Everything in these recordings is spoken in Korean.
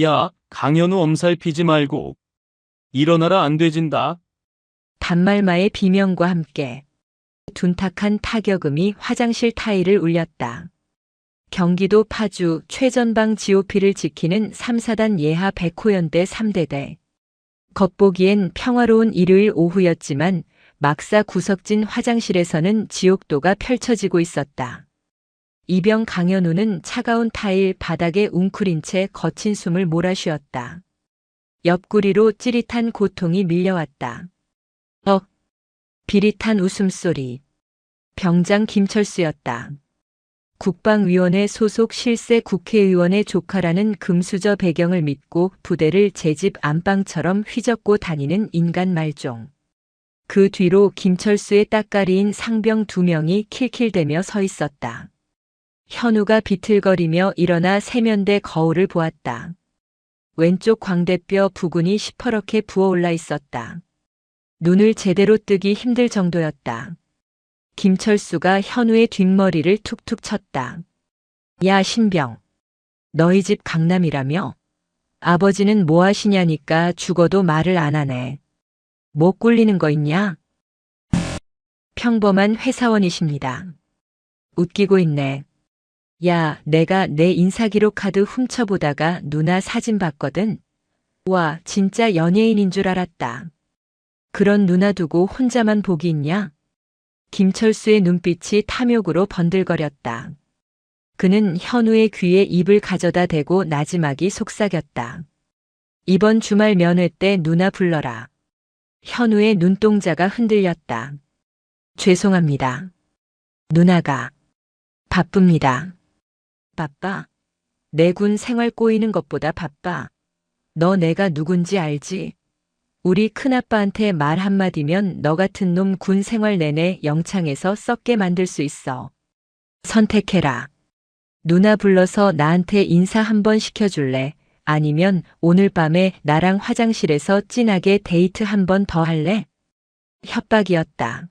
야, 강현우 엄살피지 말고 일어나라 안 되진다. 단말마의 비명과 함께 둔탁한 타격음이 화장실 타일을 울렸다. 경기도 파주 최전방 GOP를 지키는 3사단 예하 백호연대 3대대. 겉보기엔 평화로운 일요일 오후였지만 막사 구석진 화장실에서는 지옥도가 펼쳐지고 있었다. 이병 강현우는 차가운 타일 바닥에 웅크린 채 거친 숨을 몰아쉬었다. 옆구리로 찌릿한 고통이 밀려왔다. 비릿한 웃음소리. 병장 김철수였다. 국방위원회 소속 실세 국회의원의 조카라는 금수저 배경을 믿고 부대를 제 집 안방처럼 휘젓고 다니는 인간 말종. 그 뒤로 김철수의 따까리인 상병 2명이 킬킬대며 서 있었다. 현우가 비틀거리며 일어나 세면대 거울을 보았다. 왼쪽 광대뼈 부근이 시퍼렇게 부어올라 있었다. 눈을 제대로 뜨기 힘들 정도였다. 김철수가 현우의 뒷머리를 툭툭 쳤다. 야, 신병. 너희 집 강남이라며? 아버지는 뭐 하시냐니까 죽어도 말을 안 하네. 뭐 꿀리는 거 있냐? 평범한 회사원이십니다. 웃기고 있네. 야, 내가 내 인사기록 카드 훔쳐보다가 누나 사진 봤거든. 와, 진짜 연예인인 줄 알았다. 그런 누나 두고 혼자만 복이 있냐? 김철수의 눈빛이 탐욕으로 번들거렸다. 그는 현우의 귀에 입을 가져다 대고 나지막이 속삭였다. 이번 주말 면회 때 누나 불러라. 현우의 눈동자가 흔들렸다. 죄송합니다. 누나가 바쁩니다. 바빠? 내 군 생활 꼬이는 것보다 바빠. 너 내가 누군지 알지? 우리 큰아빠한테 말 한마디면 너 같은 놈 군 생활 내내 영창에서 썩게 만들 수 있어. 선택해라. 누나 불러서 나한테 인사 한번 시켜줄래? 아니면 오늘 밤에 나랑 화장실에서 진하게 데이트 한번 더 할래? 협박이었다.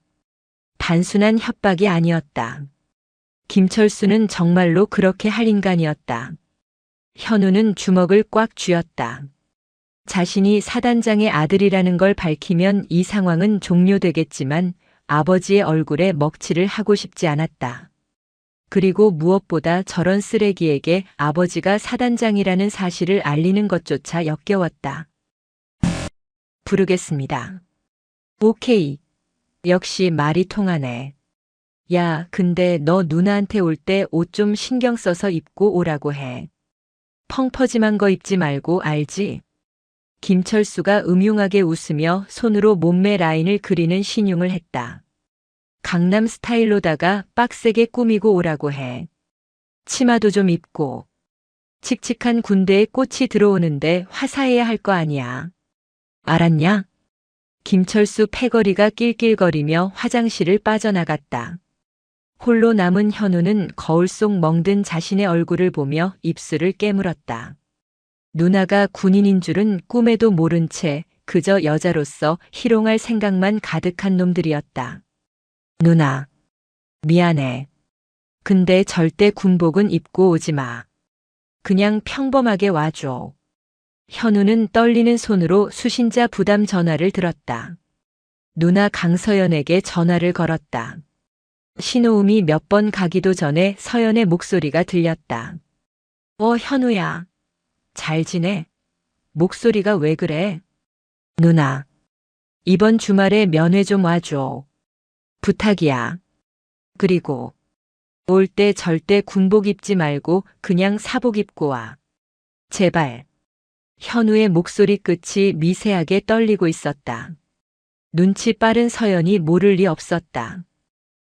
단순한 협박이 아니었다. 김철수는 정말로 그렇게 할 인간이었다. 현우는 주먹을 꽉 쥐었다. 자신이 사단장의 아들이라는 걸 밝히면 이 상황은 종료되겠지만 아버지의 얼굴에 먹칠을 하고 싶지 않았다. 그리고 무엇보다 저런 쓰레기에게 아버지가 사단장이라는 사실을 알리는 것조차 역겨웠다. 부르겠습니다. 오케이. 역시 말이 통하네. 야, 근데 너 누나한테 올 때 옷 좀 신경 써서 입고 오라고 해. 펑퍼짐한 거 입지 말고 알지? 김철수가 음흉하게 웃으며 손으로 몸매 라인을 그리는 신용을 했다. 강남 스타일로다가 빡세게 꾸미고 오라고 해. 치마도 좀 입고. 칙칙한 군대에 꽃이 들어오는데 화사해야 할 거 아니야. 알았냐? 김철수 패거리가 낄낄거리며 화장실을 빠져나갔다. 홀로 남은 현우는 거울 속 멍든 자신의 얼굴을 보며 입술을 깨물었다. 누나가 군인인 줄은 꿈에도 모른 채 그저 여자로서 희롱할 생각만 가득한 놈들이었다. 누나, 미안해. 근데 절대 군복은 입고 오지 마. 그냥 평범하게 와줘. 현우는 떨리는 손으로 수신자 부담 전화를 들었다. 누나 강서연에게 전화를 걸었다. 신호음이 몇 번 가기도 전에 서연의 목소리가 들렸다. 현우야. 잘 지내? 목소리가 왜 그래? 누나. 이번 주말에 면회 좀 와줘. 부탁이야. 그리고 올 때 절대 군복 입지 말고 그냥 사복 입고 와. 제발. 현우의 목소리 끝이 미세하게 떨리고 있었다. 눈치 빠른 서연이 모를 리 없었다.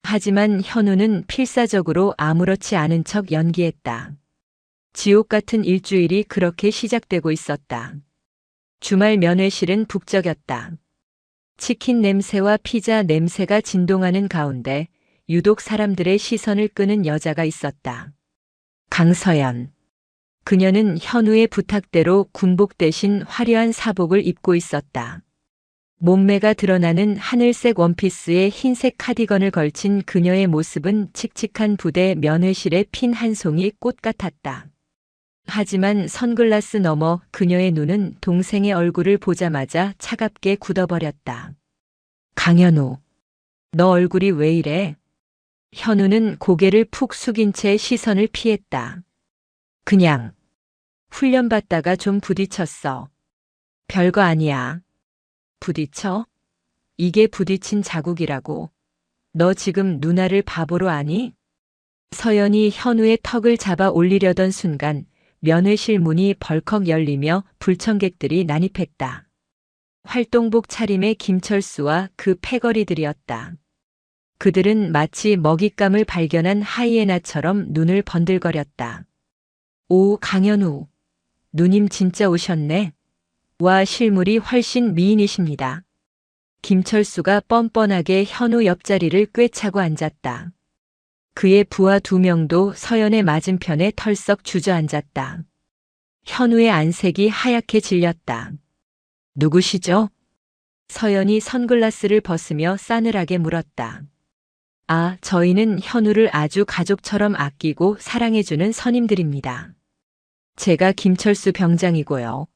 하지만 현우는 필사적으로 아무렇지 않은 척 연기했다. 지옥 같은 일주일이 그렇게 시작되고 있었다. 주말 면회실은 북적였다. 치킨 냄새와 피자 냄새가 진동하는 가운데 유독 사람들의 시선을 끄는 여자가 있었다. 강서연. 그녀는 현우의 부탁대로 군복 대신 화려한 사복을 입고 있었다. 몸매가 드러나는 하늘색 원피스에 흰색 카디건을 걸친 그녀의 모습은 칙칙한 부대 면회실에 핀 한 송이 꽃 같았다. 하지만 선글라스 너머 그녀의 눈은 동생의 얼굴을 보자마자 차갑게 굳어버렸다. 강현우, 너 얼굴이 왜 이래? 현우는 고개를 푹 숙인 채 시선을 피했다. 그냥 훈련받다가 좀 부딪혔어. 별거 아니야. 부딪혀? 이게 부딪힌 자국이라고. 너 지금 누나를 바보로 아니? 서연이 현우의 턱을 잡아 올리려던 순간 면회실 문이 벌컥 열리며 불청객들이 난입했다. 활동복 차림의 김철수와 그 패거리들이었다. 그들은 마치 먹잇감을 발견한 하이에나처럼 눈을 번들거렸다. 오, 강현우. 누님 진짜 오셨네. 와, 실물이 훨씬 미인이십니다. 김철수가 뻔뻔하게 현우 옆자리를 꿰차고 앉았다. 그의 부하 2명도 서연의 맞은편에 털썩 주저앉았다. 현우의 안색이 하얗게 질렸다. 누구시죠? 서연이 선글라스를 벗으며 싸늘하게 물었다. 아, 저희는 현우를 아주 가족처럼 아끼고 사랑해주는 선임들입니다. 제가 김철수 병장이고요.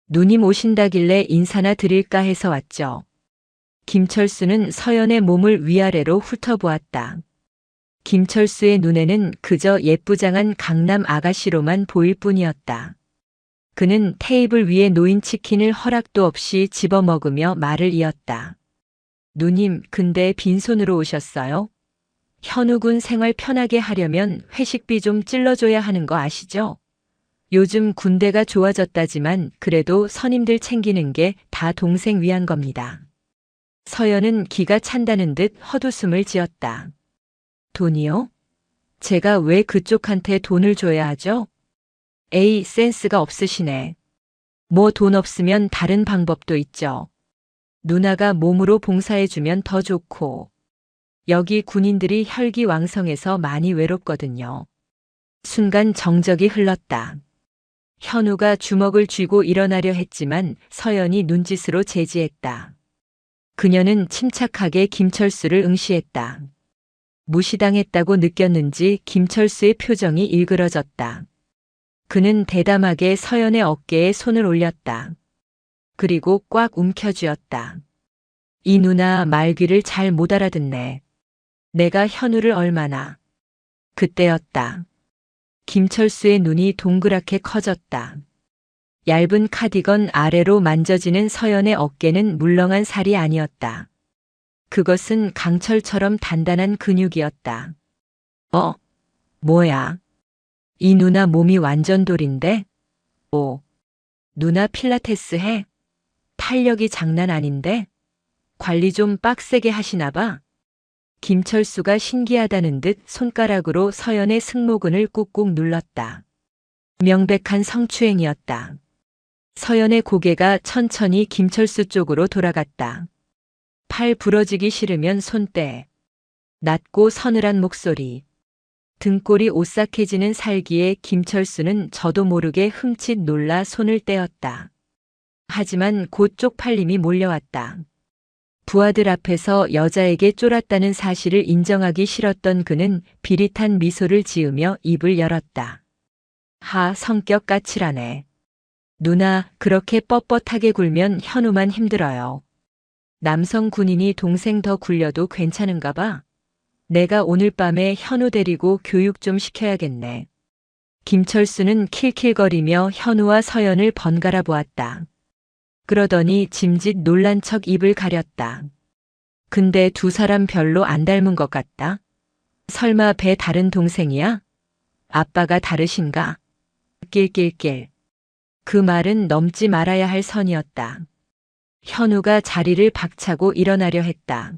누님 오신다길래 인사나 드릴까 해서 왔죠. 김철수는 서연의 몸을 위아래로 훑어보았다. 김철수의 눈에는 그저 예쁘장한 강남 아가씨로만 보일 뿐이었다. 그는 테이블 위에 놓인 치킨을 허락도 없이 집어먹으며 말을 이었다. 누님, 근데 빈손으로 오셨어요? 현우군 생활 편하게 하려면 회식비 좀 찔러줘야 하는 거 아시죠? 요즘 군대가 좋아졌다지만 그래도 선임들 챙기는 게 다 동생 위한 겁니다. 서연은 기가 찬다는 듯 헛웃음을 지었다. 돈이요? 제가 왜 그쪽한테 돈을 줘야 하죠? 에이, 센스가 없으시네. 뭐 돈 없으면 다른 방법도 있죠. 누나가 몸으로 봉사해주면 더 좋고. 여기 군인들이 혈기왕성해서 많이 외롭거든요. 순간 정적이 흘렀다. 현우가 주먹을 쥐고 일어나려 했지만 서연이 눈짓으로 제지했다. 그녀는 침착하게 김철수를 응시했다. 무시당했다고 느꼈는지 김철수의 표정이 일그러졌다. 그는 대담하게 서연의 어깨에 손을 올렸다. 그리고 꽉 움켜쥐었다. 이 누나 말귀를 잘 못 알아듣네. 내가 현우를 얼마나. 그때였다. 김철수의 눈이 동그랗게 커졌다. 얇은 카디건 아래로 만져지는 서연의 어깨는 물렁한 살이 아니었다. 그것은 강철처럼 단단한 근육이었다. 뭐야? 이 누나 몸이 완전 돌인데? 오, 누나 필라테스 해? 탄력이 장난 아닌데? 관리 좀 빡세게 하시나 봐. 김철수가 신기하다는 듯 손가락으로 서연의 승모근을 꾹꾹 눌렀다. 명백한 성추행이었다. 서연의 고개가 천천히 김철수 쪽으로 돌아갔다. 팔 부러지기 싫으면 손 떼. 낮고 서늘한 목소리. 등골이 오싹해지는 살기에 김철수는 저도 모르게 흠칫 놀라 손을 떼었다. 하지만 곧 쪽팔림이 몰려왔다. 부하들 앞에서 여자에게 쫄았다는 사실을 인정하기 싫었던 그는 비릿한 미소를 지으며 입을 열었다. 성격 까칠하네. 누나, 그렇게 뻣뻣하게 굴면 현우만 힘들어요. 남성 군인이 동생 더 굴려도 괜찮은가 봐. 내가 오늘 밤에 현우 데리고 교육 좀 시켜야겠네. 김철수는 킬킬거리며 현우와 서연을 번갈아 보았다. 그러더니 짐짓 놀란 척 입을 가렸다. 근데 두 사람 별로 안 닮은 것 같다. 설마 배 다른 동생이야? 아빠가 다르신가? 낄낄낄. 그 말은 넘지 말아야 할 선이었다. 현우가 자리를 박차고 일어나려 했다.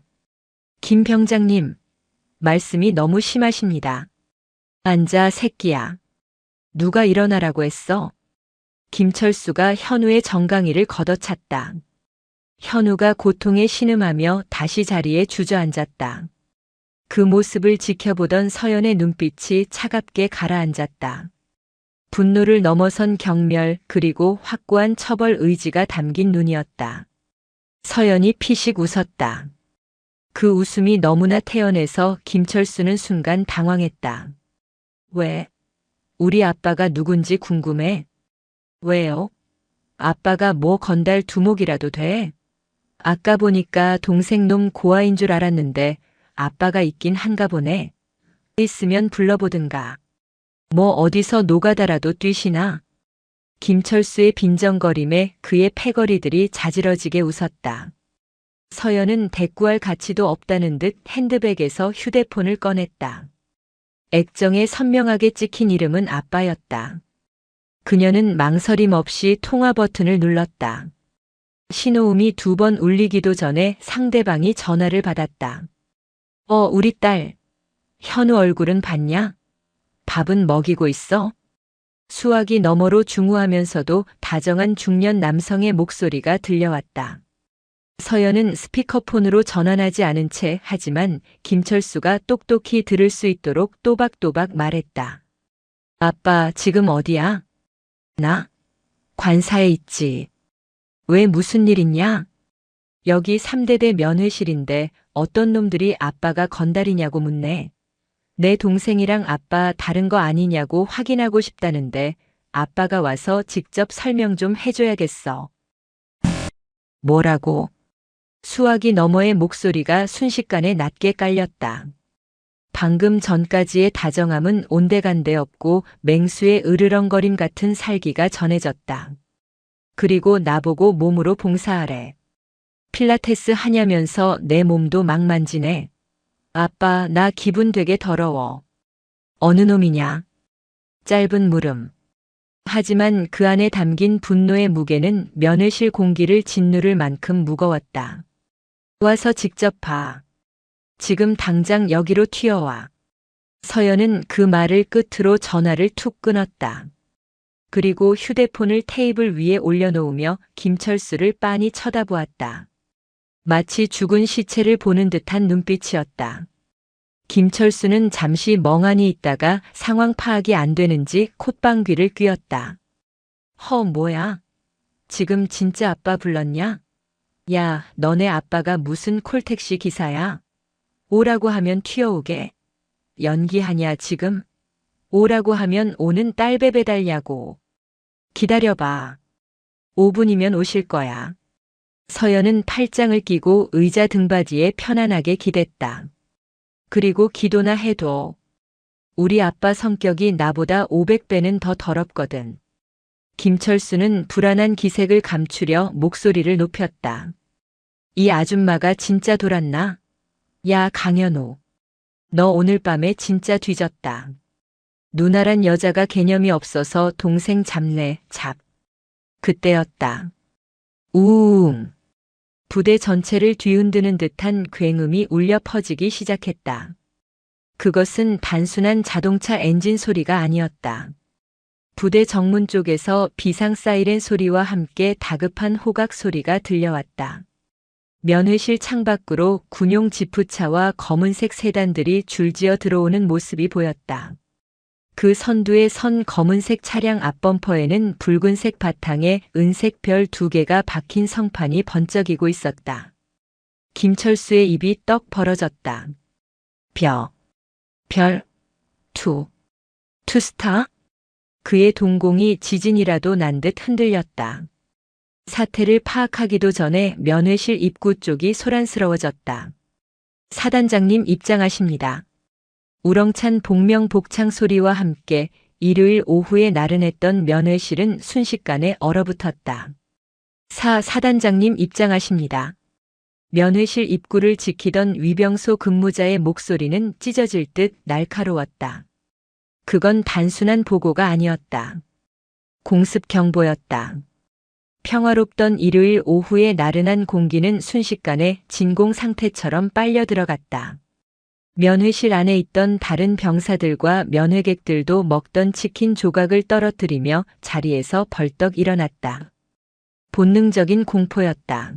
김 병장님, 말씀이 너무 심하십니다. 앉아, 새끼야. 누가 일어나라고 했어? 김철수가 현우의 정강이를 걷어찼다. 현우가 고통에 신음하며 다시 자리에 주저앉았다. 그 모습을 지켜보던 서연의 눈빛이 차갑게 가라앉았다. 분노를 넘어선 경멸 그리고 확고한 처벌 의지가 담긴 눈이었다. 서연이 피식 웃었다. 그 웃음이 너무나 태연해서 김철수는 순간 당황했다. 왜? 우리 아빠가 누군지 궁금해. 왜요? 아빠가 뭐 건달 두목이라도 돼? 아까 보니까 동생 놈 고아인 줄 알았는데 아빠가 있긴 한가 보네. 있으면 불러보든가. 뭐 어디서 노가다라도 뛰시나? 김철수의 빈정거림에 그의 패거리들이 자지러지게 웃었다. 서연은 대꾸할 가치도 없다는 듯 핸드백에서 휴대폰을 꺼냈다. 액정에 선명하게 찍힌 이름은 아빠였다. 그녀는 망설임 없이 통화 버튼을 눌렀다. 신호음이 2번 울리기도 전에 상대방이 전화를 받았다. 우리 딸. 현우 얼굴은 봤냐? 밥은 먹이고 있어? 수화기 너머로 중후하면서도 다정한 중년 남성의 목소리가 들려왔다. 서연은 스피커폰으로 전환하지 않은 채 하지만 김철수가 똑똑히 들을 수 있도록 또박또박 말했다. 아빠, 지금 어디야? 나? 관사에 있지. 왜 무슨 일 있냐? 여기 3대대 면회실인데 어떤 놈들이 아빠가 건달이냐고 묻네. 내 동생이랑 아빠 다른 거 아니냐고 확인하고 싶다는데 아빠가 와서 직접 설명 좀 해줘야겠어. 뭐라고? 수화기 너머의 목소리가 순식간에 낮게 깔렸다. 방금 전까지의 다정함은 온데간데 없고 맹수의 으르렁거림 같은 살기가 전해졌다. 그리고 나보고 몸으로 봉사하래. 필라테스 하냐면서 내 몸도 막 만지네. 아빠, 나 기분 되게 더러워. 어느 놈이냐? 짧은 물음. 하지만 그 안에 담긴 분노의 무게는 면회실 공기를 짓누를 만큼 무거웠다. 와서 직접 봐. 지금 당장 여기로 튀어와. 서연은 그 말을 끝으로 전화를 툭 끊었다. 그리고 휴대폰을 테이블 위에 올려놓으며 김철수를 빤히 쳐다보았다. 마치 죽은 시체를 보는 듯한 눈빛이었다. 김철수는 잠시 멍하니 있다가 상황 파악이 안 되는지 콧방귀를 뀌었다. 뭐야? 지금 진짜 아빠 불렀냐? 야, 너네 아빠가 무슨 콜택시 기사야? 오라고 하면 튀어오게. 연기하냐 지금? 오라고 하면 오는 딸배 배달냐고. 기다려봐. 5분이면 오실 거야. 서연은 팔짱을 끼고 의자 등받이에 편안하게 기댔다. 그리고 기도나 해도 우리 아빠 성격이 나보다 500배는 더 더럽거든. 김철수는 불안한 기색을 감추려 목소리를 높였다. 이 아줌마가 진짜 돌았나? 야, 강현우. 너 오늘 밤에 진짜 뒤졌다. 누나란 여자가 개념이 없어서 동생 잡네, 잡. 그때였다. 우웅. 부대 전체를 뒤흔드는 듯한 굉음이 울려 퍼지기 시작했다. 그것은 단순한 자동차 엔진 소리가 아니었다. 부대 정문 쪽에서 비상 사이렌 소리와 함께 다급한 호각 소리가 들려왔다. 면회실 창밖으로 군용 지프차와 검은색 세단들이 줄지어 들어오는 모습이 보였다. 그 선두에 선 검은색 차량 앞범퍼에는 붉은색 바탕에 은색 별 2개가 박힌 성판이 번쩍이고 있었다. 김철수의 입이 떡 벌어졌다. 별, 투스타? 그의 동공이 지진이라도 난 듯 흔들렸다. 사태를 파악하기도 전에 면회실 입구 쪽이 소란스러워졌다. 사단장님 입장하십니다. 우렁찬 복명 복창 소리와 함께 일요일 오후에 나른했던 면회실은 순식간에 얼어붙었다. 사단장님 입장하십니다. 면회실 입구를 지키던 위병소 근무자의 목소리는 찢어질 듯 날카로웠다. 그건 단순한 보고가 아니었다. 공습 경보였다. 평화롭던 일요일 오후의 나른한 공기는 순식간에 진공 상태처럼 빨려 들어갔다. 면회실 안에 있던 다른 병사들과 면회객들도 먹던 치킨 조각을 떨어뜨리며 자리에서 벌떡 일어났다. 본능적인 공포였다.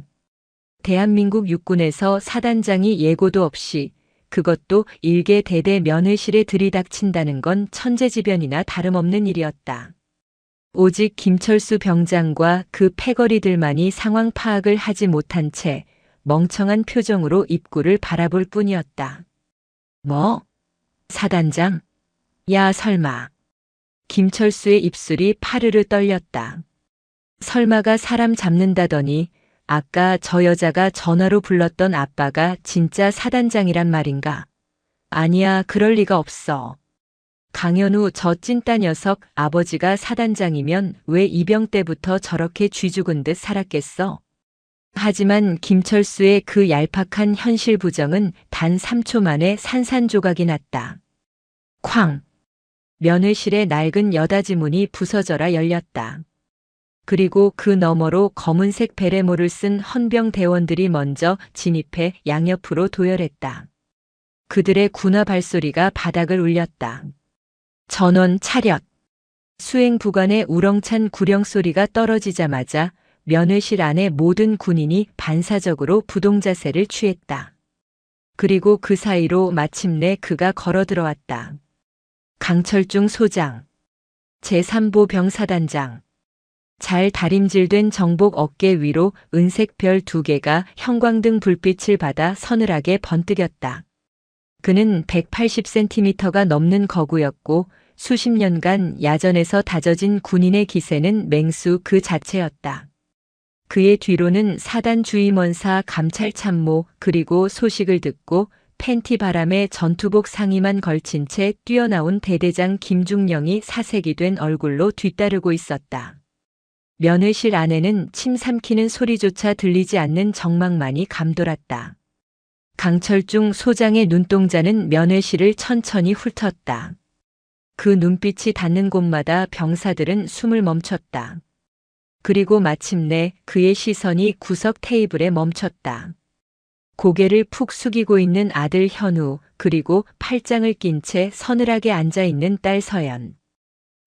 대한민국 육군에서 사단장이 예고도 없이 그것도 일개 대대 면회실에 들이닥친다는 건 천재지변이나 다름없는 일이었다. 오직 김철수 병장과 그 패거리들만이 상황 파악을 하지 못한 채 멍청한 표정으로 입구를 바라볼 뿐이었다. 뭐? 사단장? 야, 설마. 김철수의 입술이 파르르 떨렸다. 설마가 사람 잡는다더니 아까 저 여자가 전화로 불렀던 아빠가 진짜 사단장이란 말인가? 아니야, 그럴 리가 없어. 강현우 저 찐따 녀석 아버지가 사단장이면 왜 이병 때부터 저렇게 쥐죽은 듯 살았겠어? 하지만 김철수의 그 얄팍한 현실 부정은 단 3초 만에 산산조각이 났다. 쾅! 면회실의 낡은 여닫이 문이 부서져라 열렸다. 그리고 그 너머로 검은색 베레모를 쓴 헌병 대원들이 먼저 진입해 양옆으로 도열했다. 그들의 군화 발소리가 바닥을 울렸다. 전원 차렷. 수행부관의 우렁찬 구령소리가 떨어지자마자 면회실 안의 모든 군인이 반사적으로 부동자세를 취했다. 그리고 그 사이로 마침내 그가 걸어 들어왔다. 강철중 소장, 제3보 병사단장. 잘 다림질된 정복 어깨 위로 은색 별 2개가 형광등 불빛을 받아 서늘하게 번뜩였다. 그는 180cm가 넘는 거구였고 수십 년간 야전에서 다져진 군인의 기세는 맹수 그 자체였다. 그의 뒤로는 사단 주임원사 감찰참모 그리고 소식을 듣고 팬티 바람에 전투복 상의만 걸친 채 뛰어나온 대대장 김중령이 사색이 된 얼굴로 뒤따르고 있었다. 면회실 안에는 침 삼키는 소리조차 들리지 않는 정막만이 감돌았다. 강철중 소장의 눈동자는 면회실을 천천히 훑었다. 그 눈빛이 닿는 곳마다 병사들은 숨을 멈췄다. 그리고 마침내 그의 시선이 구석 테이블에 멈췄다. 고개를 푹 숙이고 있는 아들 현우, 그리고 팔짱을 낀 채 서늘하게 앉아있는 딸 서연.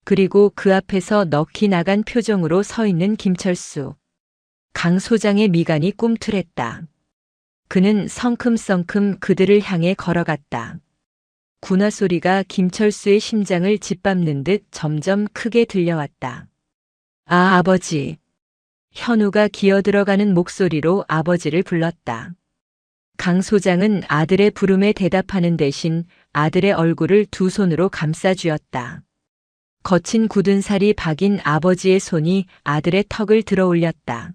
그리고 그 앞에서 넋이 나간 표정으로 서 있는 김철수. 강 소장의 미간이 꿈틀했다. 그는 성큼성큼 그들을 향해 걸어갔다. 군화 소리가 김철수의 심장을 짓밟는 듯 점점 크게 들려왔다. 아, 아버지. 현우가 기어들어가는 목소리로 아버지를 불렀다. 강 소장은 아들의 부름에 대답하는 대신 아들의 얼굴을 두 손으로 감싸 쥐었다. 거친 굳은 살이 박인 아버지의 손이 아들의 턱을 들어 올렸다.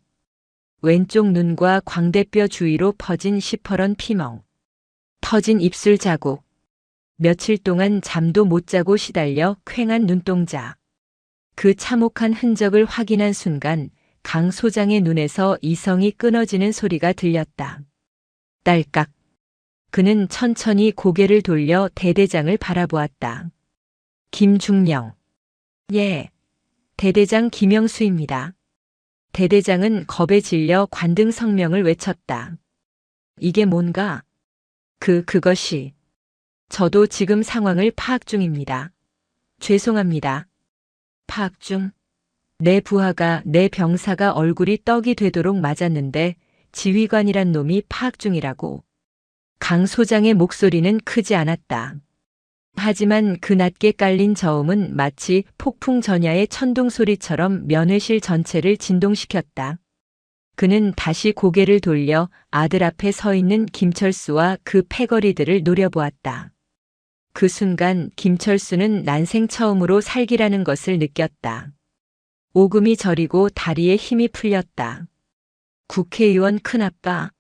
왼쪽 눈과 광대뼈 주위로 퍼진 시퍼런 피멍. 터진 입술 자국. 며칠 동안 잠도 못 자고 시달려 퀭한 눈동자. 그 참혹한 흔적을 확인한 순간 강 소장의 눈에서 이성이 끊어지는 소리가 들렸다. 딸깍. 그는 천천히 고개를 돌려 대대장을 바라보았다. 김중령. 예. 대대장 김영수입니다. 대대장은 겁에 질려 관등 성명을 외쳤다. 이게 뭔가? 그것이. 저도 지금 상황을 파악 중입니다. 죄송합니다. 파악 중? 내 부하가 내 병사가 얼굴이 떡이 되도록 맞았는데 지휘관이란 놈이 파악 중이라고. 강 소장의 목소리는 크지 않았다. 하지만 그 낮게 깔린 저음은 마치 폭풍 전야의 천둥 소리처럼 면회실 전체를 진동시켰다. 그는 다시 고개를 돌려 아들 앞에 서 있는 김철수와 그 패거리들을 노려보았다. 그 순간 김철수는 난생 처음으로 살기라는 것을 느꼈다. 오금이 저리고 다리에 힘이 풀렸다. 국회의원 큰아빠,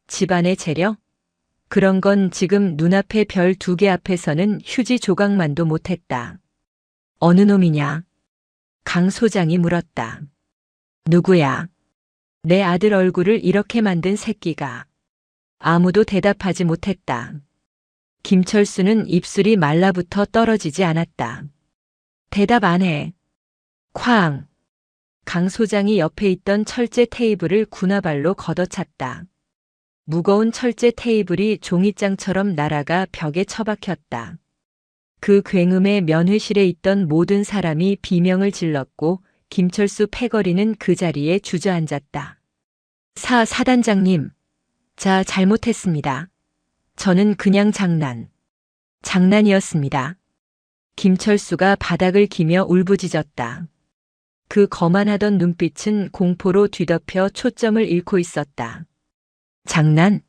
집안의 재력? 그런 건 지금 눈앞의 별 2개 앞에서는 휴지 조각만도 못했다. 어느 놈이냐? 강 소장이 물었다. 누구야? 내 아들 얼굴을 이렇게 만든 새끼가. 아무도 대답하지 못했다. 김철수는 입술이 말라붙어 떨어지지 않았다. 대답 안 해. 쾅! 강 소장이 옆에 있던 철제 테이블을 군화발로 걷어찼다. 무거운 철제 테이블이 종이장처럼 날아가 벽에 처박혔다. 그 굉음에 면회실에 있던 모든 사람이 비명을 질렀고 김철수 패거리는 그 자리에 주저앉았다. 사단장님. 자, 잘못했습니다. 저는 그냥 장난이었습니다. 김철수가 바닥을 기며 울부짖었다. 그 거만하던 눈빛은 공포로 뒤덮여 초점을 잃고 있었다. 장난?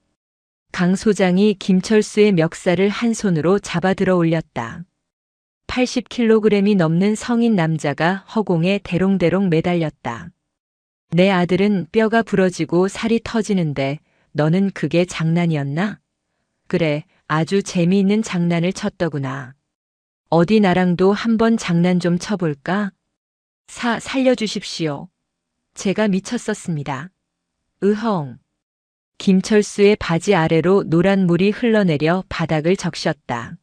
강 소장이 김철수의 멱살을 한 손으로 잡아 들어 올렸다. 80kg이 넘는 성인 남자가 허공에 대롱대롱 매달렸다. 내 아들은 뼈가 부러지고 살이 터지는데 너는 그게 장난이었나? 그래, 아주 재미있는 장난을 쳤더구나. 어디 나랑도 한번 장난 좀 쳐볼까? 살려주십시오. 제가 미쳤었습니다. 으헝. 김철수의 바지 아래로 노란 물이 흘러내려 바닥을 적셨다.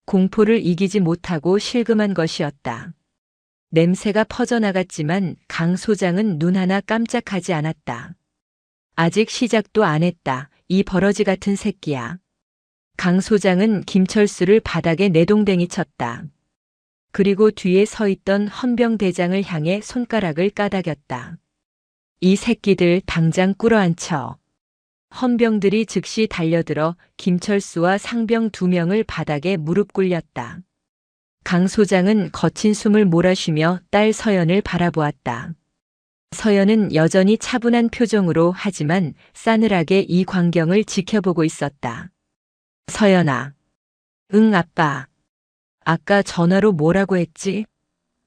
공포를 이기지 못하고 실금한 것이었다. 냄새가 퍼져나갔지만 강 소장은 눈 하나 깜짝하지 않았다. 아직 시작도 안 했다. 이 버러지 같은 새끼야. 강 소장은 김철수를 바닥에 내동댕이 쳤다. 그리고 뒤에 서 있던 헌병대장을 향해 손가락을 까닥였다. 이 새끼들 당장 꿇어앉혀. 헌병들이 즉시 달려들어 김철수와 상병 2명을 바닥에 무릎 꿇렸다. 강 소장은 거친 숨을 몰아쉬며 딸 서연을 바라보았다. 서연은 여전히 차분한 표정으로 하지만 싸늘하게 이 광경을 지켜보고 있었다. 서연아. 응, 아빠. 아까 전화로 뭐라고 했지?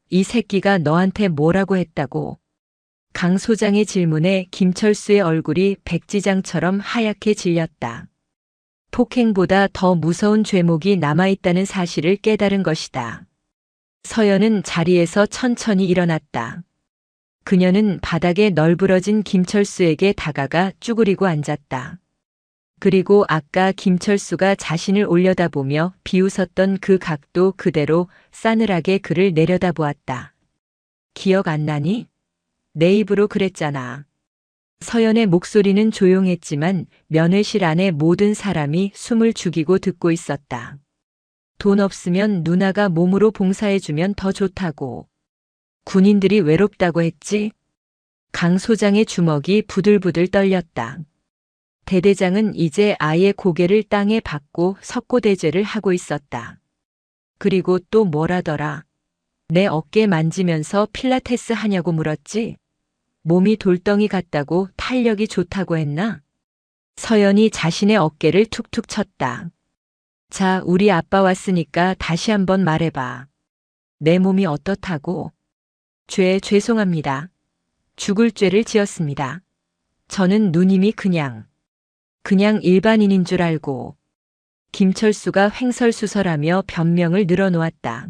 이 새끼가 너한테 뭐라고 했다고? 강 소장의 질문에 김철수의 얼굴이 백지장처럼 하얗게 질렸다. 폭행보다 더 무서운 죄목이 남아있다는 사실을 깨달은 것이다. 서연은 자리에서 천천히 일어났다. 그녀는 바닥에 널브러진 김철수에게 다가가 쭈그리고 앉았다. 그리고 아까 김철수가 자신을 올려다보며 비웃었던 그 각도 그대로 싸늘하게 그를 내려다보았다. 기억 안 나니? 내 입으로 그랬잖아. 서연의 목소리는 조용했지만 면회실 안의 모든 사람이 숨을 죽이고 듣고 있었다. 돈 없으면 누나가 몸으로 봉사해주면 더 좋다고. 군인들이 외롭다고 했지? 강 소장의 주먹이 부들부들 떨렸다. 대대장은 이제 아예 고개를 땅에 박고 석고대죄를 하고 있었다. 그리고 또 뭐라더라. 내 어깨 만지면서 필라테스 하냐고 물었지? 몸이 돌덩이 같다고 탄력이 좋다고 했나? 서연이 자신의 어깨를 툭툭 쳤다. 자, 우리 아빠 왔으니까 다시 한번 말해봐. 내 몸이 어떻다고? 죄송합니다. 죽을 죄를 지었습니다. 저는 누님이 그냥 일반인인 줄 알고. 김철수가 횡설수설하며 변명을 늘어놓았다.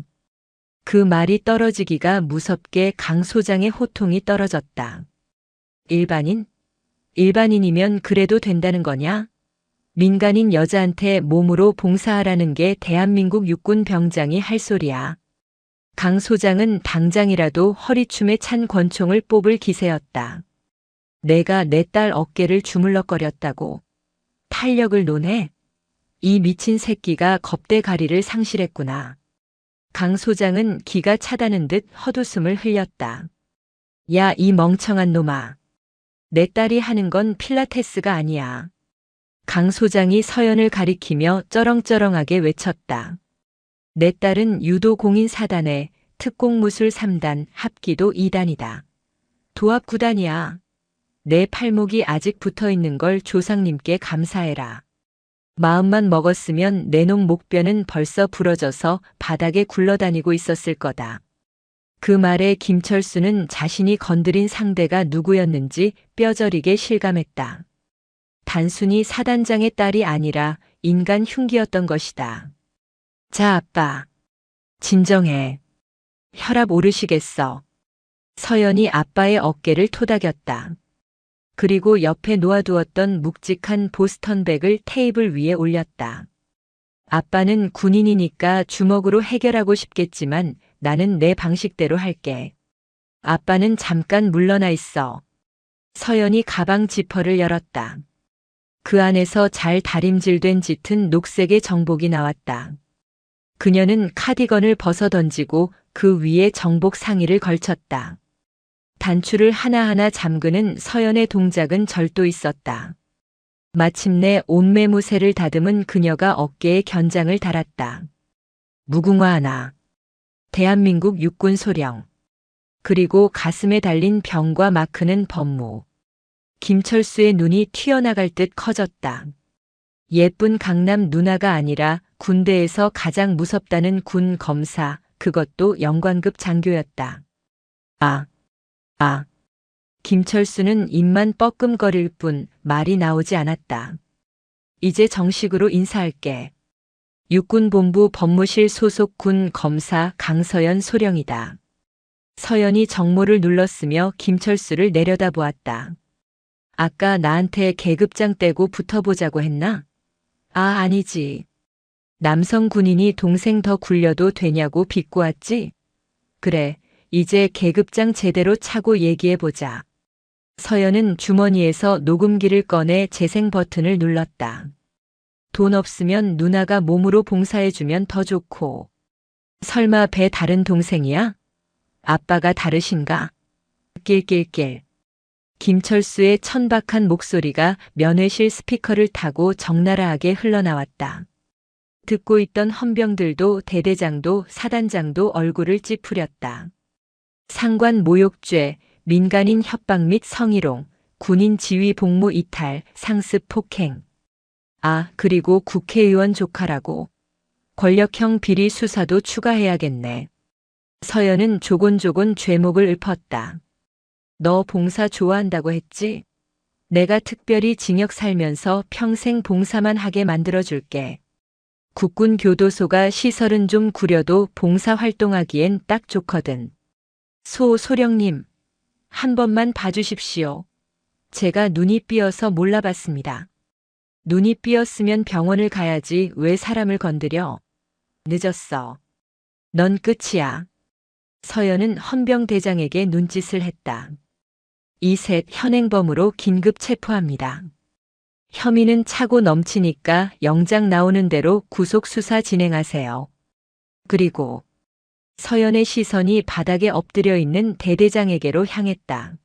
그 말이 떨어지기가 무섭게 강 소장의 호통이 떨어졌다. 일반인? 일반인이면 그래도 된다는 거냐? 민간인 여자한테 몸으로 봉사하라는 게 대한민국 육군 병장이 할 소리야. 강 소장은 당장이라도 허리춤에 찬 권총을 뽑을 기세였다. 내가 내 딸 어깨를 주물럭거렸다고. 탄력을 논해? 이 미친 새끼가 겁대가리를 상실했구나. 강 소장은 기가 차다는 듯 헛웃음을 흘렸다. 야, 이 멍청한 놈아. 내 딸이 하는 건 필라테스가 아니야. 강 소장이 서연을 가리키며 쩌렁쩌렁하게 외쳤다. 내 딸은 유도 공인 4단에 특공 무술 3단, 합기도 2단이다. 도합 9단이야. 내 팔목이 아직 붙어 있는 걸 조상님께 감사해라. 마음만 먹었으면 내 놈 목뼈는 벌써 부러져서 바닥에 굴러다니고 있었을 거다. 그 말에 김철수는 자신이 건드린 상대가 누구였는지 뼈저리게 실감했다. 단순히 사단장의 딸이 아니라 인간 흉기였던 것이다. 자, 아빠. 진정해. 혈압 오르시겠어. 서연이 아빠의 어깨를 토닥였다. 그리고 옆에 놓아두었던 묵직한 보스턴백을 테이블 위에 올렸다. 아빠는 군인이니까 주먹으로 해결하고 싶겠지만 나는 내 방식대로 할게. 아빠는 잠깐 물러나 있어. 서연이 가방 지퍼를 열었다. 그 안에서 잘 다림질된 짙은 녹색의 정복이 나왔다. 그녀는 카디건을 벗어 던지고 그 위에 정복 상의를 걸쳤다. 단추를 하나하나 잠그는 서연의 동작은 절도 있었다. 마침내 온매무새를 다듬은 그녀가 어깨에 견장을 달았다. 무궁화 하나. 대한민국 육군 소령. 그리고 가슴에 달린 병과 마크는 법무. 김철수의 눈이 튀어나갈 듯 커졌다. 예쁜 강남 누나가 아니라 군대에서 가장 무섭다는 군 검사, 그것도 영관급 장교였다. 아. 김철수는 입만 뻐끔거릴 뿐 말이 나오지 않았다. 이제 정식으로 인사할게. 육군본부 법무실 소속 군 검사 강서연 소령이다. 서연이 정모를 눌렀으며 김철수를 내려다보았다. 아까 나한테 계급장 떼고 붙어보자고 했나? 아니지. 남성 군인이 동생 더 굴려도 되냐고 비꼬았지? 그래, 이제 계급장 제대로 차고 얘기해보자. 서연은 주머니에서 녹음기를 꺼내 재생 버튼을 눌렀다. 돈 없으면 누나가 몸으로 봉사해주면 더 좋고. 설마 배 다른 동생이야? 아빠가 다르신가? 낄낄낄. 김철수의 천박한 목소리가 면회실 스피커를 타고 적나라하게 흘러나왔다. 듣고 있던 헌병들도 대대장도 사단장도 얼굴을 찌푸렸다. 상관 모욕죄, 민간인 협박 및 성희롱, 군인 지위 복무 이탈, 상습 폭행. 그리고 국회의원 조카라고. 권력형 비리 수사도 추가해야겠네. 서연은 조곤조곤 죄목을 읊었다. 너 봉사 좋아한다고 했지? 내가 특별히 징역 살면서 평생 봉사만 하게 만들어줄게. 국군 교도소가 시설은 좀 구려도 봉사 활동하기엔 딱 좋거든. 소령님, 한 번만 봐주십시오. 제가 눈이 삐어서 몰라봤습니다. 눈이 삐었으면 병원을 가야지 왜 사람을 건드려? 늦었어. 넌 끝이야. 서연은 헌병대장에게 눈짓을 했다. 이셋 현행범으로 긴급 체포합니다. 혐의는 차고 넘치니까 영장 나오는 대로 구속수사 진행하세요. 그리고 서연의 시선이 바닥에 엎드려 있는 대대장에게로 향했다.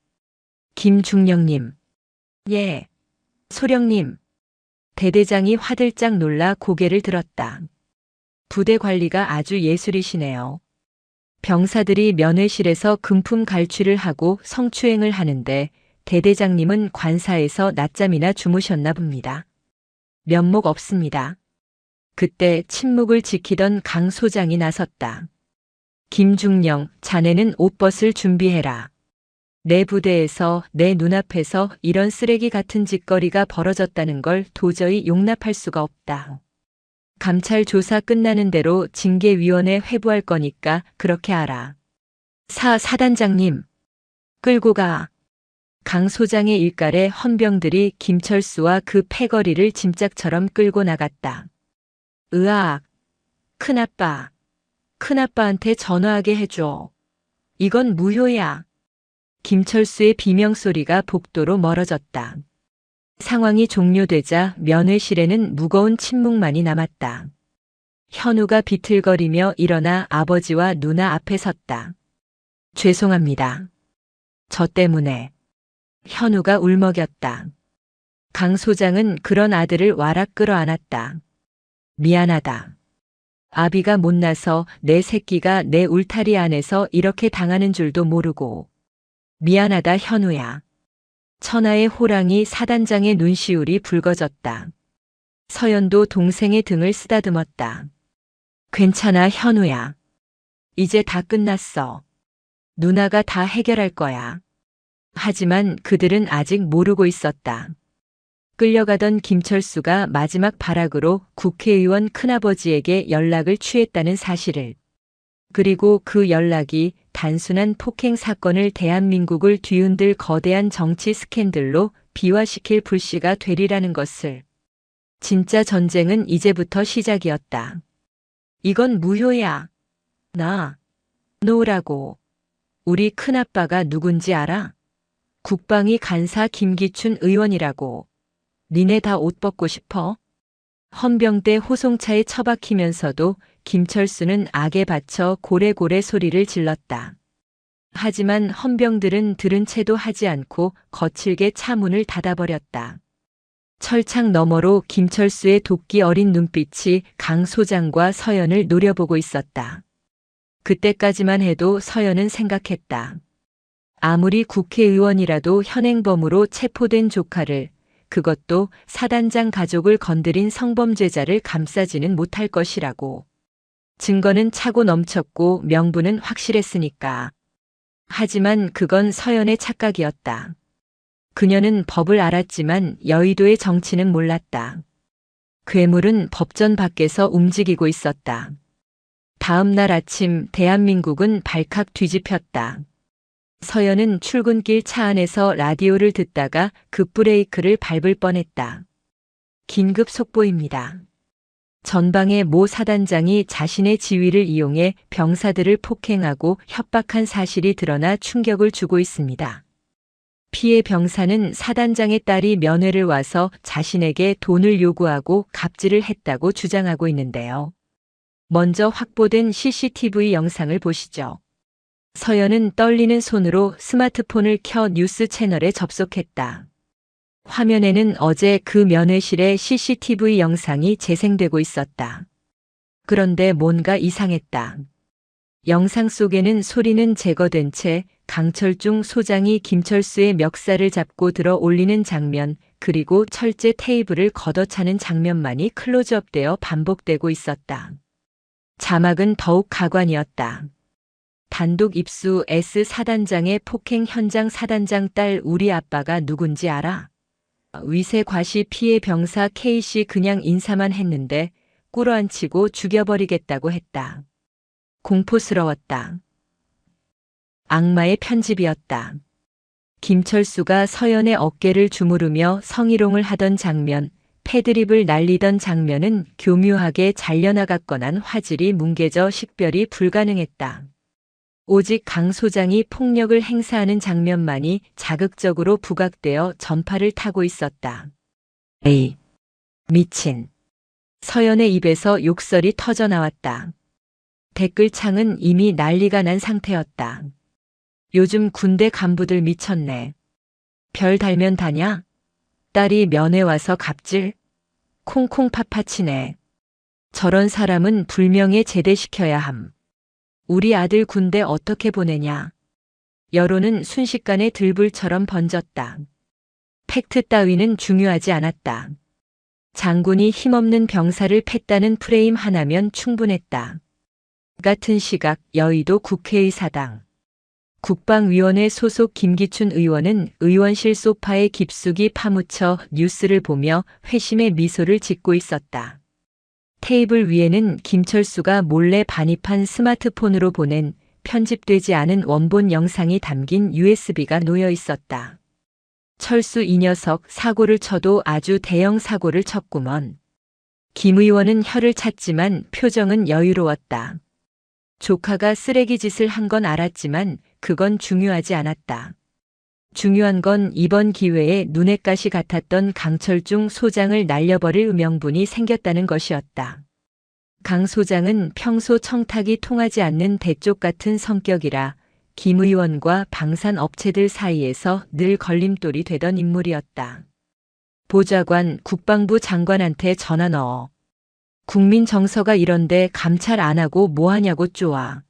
김중령님. 예. 소령님. 대대장이 화들짝 놀라 고개를 들었다. 부대 관리가 아주 예술이시네요. 병사들이 면회실에서 금품 갈취를 하고 성추행을 하는데 대대장님은 관사에서 낮잠이나 주무셨나 봅니다. 면목 없습니다. 그때 침묵을 지키던 강 소장이 나섰다. 김중령, 자네는 옷벗을 준비해라. 내 부대에서 내 눈앞에서 이런 쓰레기 같은 짓거리가 벌어졌다는 걸 도저히 용납할 수가 없다. 감찰 조사 끝나는 대로 징계위원회 회부할 거니까 그렇게 하라. 사단장님, 끌고 가. 강 소장의 일갈에 헌병들이 김철수와 그 패거리를 짐짝처럼 끌고 나갔다. 으악, 큰아빠한테 전화하게 해줘. 이건 무효야. 김철수의 비명소리가 복도로 멀어졌다. 상황이 종료되자 면회실에는 무거운 침묵만이 남았다. 현우가 비틀거리며 일어나 아버지와 누나 앞에 섰다. 죄송합니다. 저 때문에. 현우가 울먹였다. 강 소장은 그런 아들을 와락 끌어안았다. 미안하다. 아비가 못나서 내 새끼가 내 울타리 안에서 이렇게 당하는 줄도 모르고. 미안하다 현우야. 천하의 호랑이 사단장의 눈시울이 붉어졌다. 서연도 동생의 등을 쓰다듬었다. 괜찮아 현우야. 이제 다 끝났어. 누나가 다 해결할 거야. 하지만 그들은 아직 모르고 있었다. 끌려가던 김철수가 마지막 발악으로 국회의원 큰아버지에게 연락을 취했다는 사실을. 그리고 그 연락이 단순한 폭행 사건을 대한민국을 뒤흔들 거대한 정치 스캔들로 비화시킬 불씨가 되리라는 것을. 진짜 전쟁은 이제부터 시작이었다. 이건 무효야. 놓으라고. 우리 큰아빠가 누군지 알아? 국방위 간사 김기춘 의원이라고. 니네 다 옷 벗고 싶어? 헌병대 호송차에 처박히면서도 김철수는 악에 받쳐 고래고래 소리를 질렀다. 하지만 헌병들은 들은 채도 하지 않고 거칠게 차 문을 닫아버렸다. 철창 너머로 김철수의 도끼 어린 눈빛이 강 소장과 서연을 노려보고 있었다. 그때까지만 해도 서연은 생각했다. 아무리 국회의원이라도 현행범으로 체포된 조카를 그것도 사단장 가족을 건드린 성범죄자를 감싸지는 못할 것이라고. 증거는 차고 넘쳤고 명분은 확실했으니까. 하지만 그건 서연의 착각이었다. 그녀는 법을 알았지만 여의도의 정치는 몰랐다. 괴물은 법전 밖에서 움직이고 있었다. 다음 날 아침 대한민국은 발칵 뒤집혔다. 서연은 출근길 차 안에서 라디오를 듣다가 급브레이크를 밟을 뻔했다. 긴급 속보입니다. 전방의 모 사단장이 자신의 지위를 이용해 병사들을 폭행하고 협박한 사실이 드러나 충격을 주고 있습니다. 피해 병사는 사단장의 딸이 면회를 와서 자신에게 돈을 요구하고 갑질을 했다고 주장하고 있는데요. 먼저 확보된 CCTV 영상을 보시죠. 서연은 떨리는 손으로 스마트폰을 켜 뉴스 채널에 접속했다. 화면에는 어제 그 면회실의 CCTV 영상이 재생되고 있었다. 그런데 뭔가 이상했다. 영상 속에는 소리는 제거된 채 강철중 소장이 김철수의 멱살을 잡고 들어 올리는 장면, 그리고 철제 테이블을 걷어차는 장면만이 클로즈업되어 반복되고 있었다. 자막은 더욱 가관이었다. 단독 입수 S 사단장의 폭행 현장 사단장 딸 우리 아빠가 누군지 알아? 위세 과시 피해 병사 K씨 그냥 인사만 했는데 꿇어앉히고 죽여버리겠다고 했다. 공포스러웠다. 악마의 편집이었다. 김철수가 서연의 어깨를 주무르며 성희롱을 하던 장면, 패드립을 날리던 장면은 교묘하게 잘려나갔거나 화질이 뭉개져 식별이 불가능했다. 오직 강 소장이 폭력을 행사하는 장면만이 자극적으로 부각되어 전파를 타고 있었다. 에이, 미친. 서연의 입에서 욕설이 터져나왔다. 댓글창은 이미 난리가 난 상태였다. 요즘 군대 간부들 미쳤네. 별 달면 다냐? 딸이 면회 와서 갑질? 콩콩 파파치네. 저런 사람은 불명예 제대시켜야 함. 우리 아들 군대 어떻게 보내냐? 여론은 순식간에 들불처럼 번졌다. 팩트 따위는 중요하지 않았다. 장군이 힘없는 병사를 팼다는 프레임 하나면 충분했다. 같은 시각 여의도 국회의사당. 국방위원회 소속 김기춘 의원은 의원실 소파에 깊숙이 파묻혀 뉴스를 보며 회심의 미소를 짓고 있었다. 테이블 위에는 김철수가 몰래 반입한 스마트폰으로 보낸 편집되지 않은 원본 영상이 담긴 USB가 놓여 있었다. 철수 이 녀석 사고를 쳐도 아주 대형 사고를 쳤구먼. 김 의원은 혀를 찼지만 표정은 여유로웠다. 조카가 쓰레기 짓을 한 건 알았지만 그건 중요하지 않았다. 중요한 건 이번 기회에 눈엣가시 같았던 강철중 소장을 날려버릴 음영분이 생겼다는 것이었다. 강 소장은 평소 청탁이 통하지 않는 대쪽 같은 성격이라 김 의원과 방산 업체들 사이에서 늘 걸림돌이 되던 인물이었다. 보좌관 국방부 장관한테 전화 넣어. 국민 정서가 이런데 감찰 안 하고 뭐 하냐고 쪼아.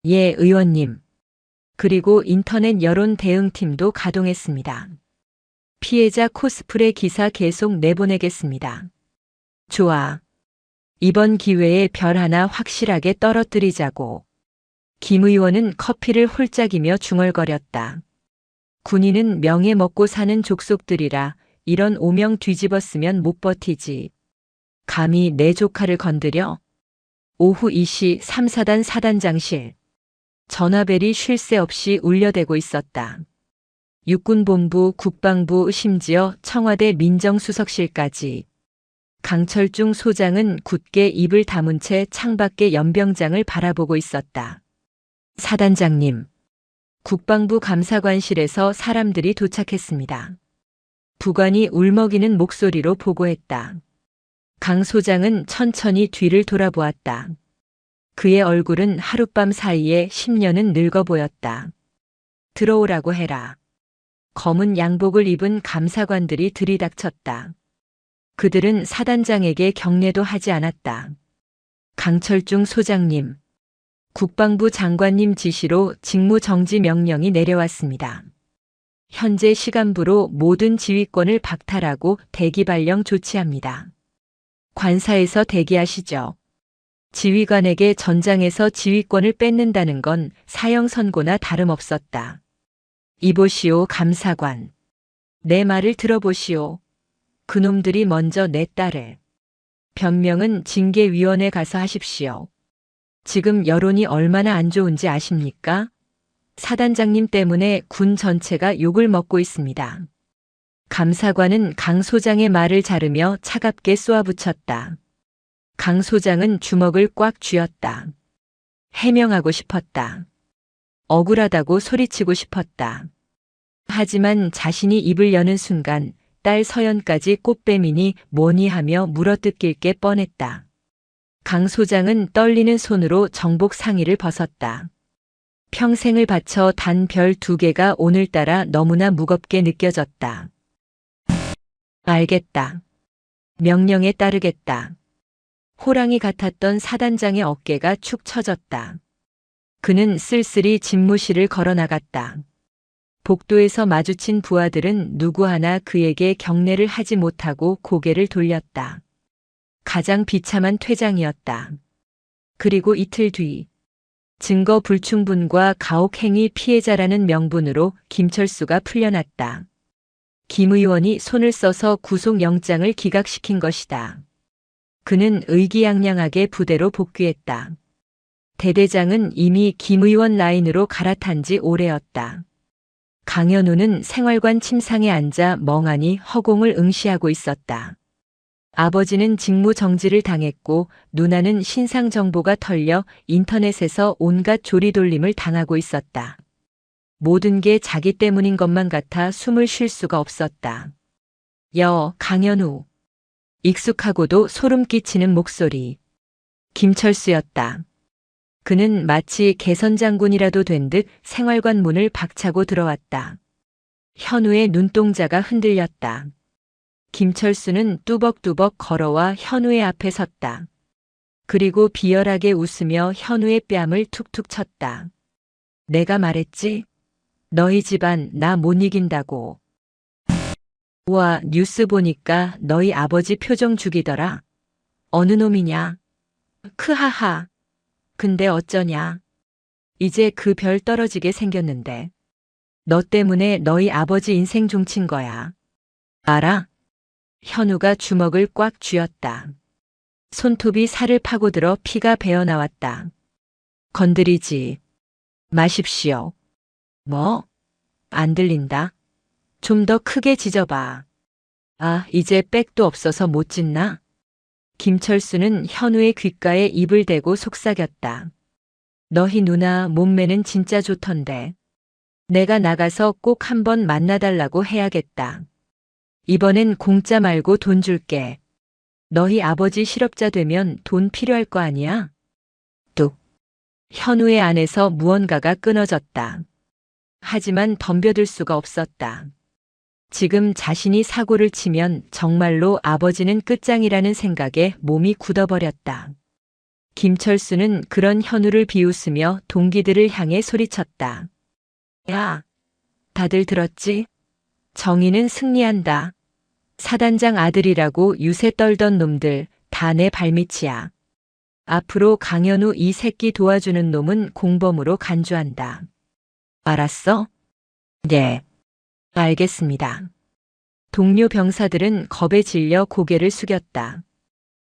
예, 의원님. 그리고 인터넷 여론 대응팀도 가동했습니다. 피해자 코스프레 기사 계속 내보내겠습니다. 좋아. 이번 기회에 별 하나 확실하게 떨어뜨리자고. 김 의원은 커피를 홀짝이며 중얼거렸다. 군인은 명예 먹고 사는 족속들이라 이런 오명 뒤집었으면 못 버티지. 감히 내 조카를 건드려? 오후 2시 3사단 사단장실. 전화벨이 쉴 새 없이 울려대고 있었다. 육군본부, 국방부, 심지어 청와대 민정수석실까지. 강철중 소장은 굳게 입을 다문 채 창밖의 연병장을 바라보고 있었다. 사단장님. 국방부 감사관실에서 사람들이 도착했습니다. 부관이 울먹이는 목소리로 보고했다. 강 소장은 천천히 뒤를 돌아보았다. 그의 얼굴은 하룻밤 사이에 10년은 늙어 보였다. 들어오라고 해라. 검은 양복을 입은 감사관들이 들이닥쳤다. 그들은 사단장에게 경례도 하지 않았다. 강철중 소장님, 국방부 장관님 지시로 직무정지 명령이 내려왔습니다. 현재 시간부로 모든 지휘권을 박탈하고 대기 발령 조치합니다. 관사에서 대기하시죠. 지휘관에게 전장에서 지휘권을 뺏는다는 건 사형 선고나 다름없었다. 이보시오, 감사관. 내 말을 들어보시오. 그놈들이 먼저 내 딸을. 변명은 징계위원회 가서 하십시오. 지금 여론이 얼마나 안 좋은지 아십니까? 사단장님 때문에 군 전체가 욕을 먹고 있습니다. 감사관은 강 소장의 말을 자르며 차갑게 쏘아붙였다. 강 소장은 주먹을 꽉 쥐었다. 해명하고 싶었다. 억울하다고 소리치고 싶었다. 하지만 자신이 입을 여는 순간 딸 서연까지 꽃뱀이니 뭐니 하며 물어뜯길 게 뻔했다. 강 소장은 떨리는 손으로 정복 상의를 벗었다. 평생을 바쳐 단 별 2개가 오늘따라 너무나 무겁게 느껴졌다. 알겠다. 명령에 따르겠다. 호랑이 같았던 사단장의 어깨가 축 처졌다. 그는 쓸쓸히 집무실을 걸어 나갔다. 복도에서 마주친 부하들은 누구 하나 그에게 경례를 하지 못하고 고개를 돌렸다. 가장 비참한 퇴장이었다. 그리고 이틀 뒤 증거 불충분과 가혹행위 피해자라는 명분으로 김철수가 풀려났다. 김 의원이 손을 써서 구속영장을 기각시킨 것이다. 그는 의기양양하게 부대로 복귀했다. 대대장은 이미 김 의원 라인으로 갈아탄 지 오래였다. 강현우는 생활관 침상에 앉아 멍하니 허공을 응시하고 있었다. 아버지는 직무 정지를 당했고 누나는 신상 정보가 털려 인터넷에서 온갖 조리돌림을 당하고 있었다. 모든 게 자기 때문인 것만 같아 숨을 쉴 수가 없었다. 강현우. 익숙하고도 소름 끼치는 목소리. 김철수였다. 그는 마치 개선장군이라도 된 듯 생활관 문을 박차고 들어왔다. 현우의 눈동자가 흔들렸다. 김철수는 뚜벅뚜벅 걸어와 현우의 앞에 섰다. 그리고 비열하게 웃으며 현우의 뺨을 툭툭 쳤다. 내가 말했지? 너희 집안 나 못 이긴다고. 우와, 뉴스 보니까 너희 아버지 표정 죽이더라. 어느 놈이냐? 크하하. 근데 어쩌냐? 이제 그 별 떨어지게 생겼는데. 너 때문에 너희 아버지 인생 종친 거야. 알아? 현우가 주먹을 꽉 쥐었다. 손톱이 살을 파고들어 피가 배어나왔다. 건드리지 마십시오. 뭐? 안 들린다. 좀 더 크게 짖어봐. 아, 이제 백도 없어서 못 짖나? 김철수는 현우의 귓가에 입을 대고 속삭였다. 너희 누나 몸매는 진짜 좋던데. 내가 나가서 꼭 한번 만나달라고 해야겠다. 이번엔 공짜 말고 돈 줄게. 너희 아버지 실업자 되면 돈 필요할 거 아니야? 뚝. 현우의 안에서 무언가가 끊어졌다. 하지만 덤벼들 수가 없었다. 지금 자신이 사고를 치면 정말로 아버지는 끝장이라는 생각에 몸이 굳어버렸다. 김철수는 그런 현우를 비웃으며 동기들을 향해 소리쳤다. 야, 다들 들었지? 정의는 승리한다. 사단장 아들이라고 유세 떨던 놈들 다 내 발밑이야. 앞으로 강현우 이 새끼 도와주는 놈은 공범으로 간주한다. 알았어? 네. 알겠습니다. 동료 병사들은 겁에 질려 고개를 숙였다.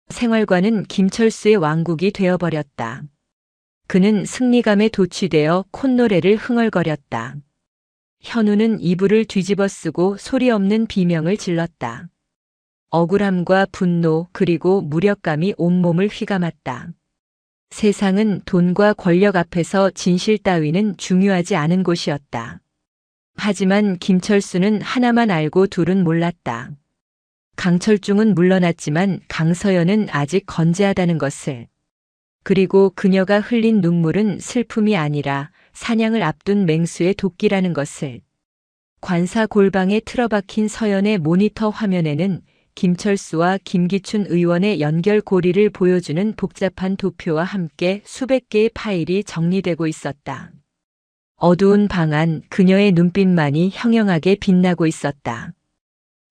생활관은 김철수의 왕국이 되어버렸다. 그는 승리감에 도취되어 콧노래를 흥얼거렸다. 현우는 이불을 뒤집어 쓰고 소리 없는 비명을 질렀다. 억울함과 분노 그리고 무력감이 온몸을 휘감았다. 세상은 돈과 권력 앞에서 진실 따위는 중요하지 않은 곳이었다. 하지만 김철수는 하나만 알고 둘은 몰랐다. 강철중은 물러났지만 강서연은 아직 건재하다는 것을. 그리고 그녀가 흘린 눈물은 슬픔이 아니라 사냥을 앞둔 맹수의 도끼라는 것을. 관사 골방에 틀어박힌 서연의 모니터 화면에는 김철수와 김기춘 의원의 연결 고리를 보여주는 복잡한 도표와 함께 수백 개의 파일이 정리되고 있었다. 어두운 방 안 그녀의 눈빛만이 형형하게 빛나고 있었다.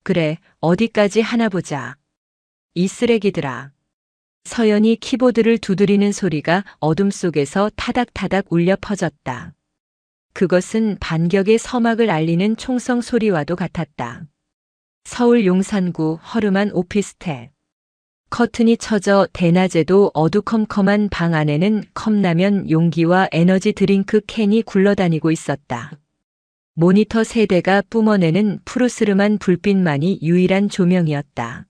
그래, 어디까지 하나 보자. 이 쓰레기들아. 서연이 키보드를 두드리는 소리가 어둠 속에서 타닥타닥 울려 퍼졌다. 그것은 반격의 서막을 알리는 총성 소리와도 같았다. 서울 용산구 허름한 오피스텔. 커튼이 쳐져 대낮에도 어두컴컴한 방 안에는 컵라면 용기와 에너지 드링크 캔이 굴러다니고 있었다. 모니터 세대가 뿜어내는 푸르스름한 불빛만이 유일한 조명이었다.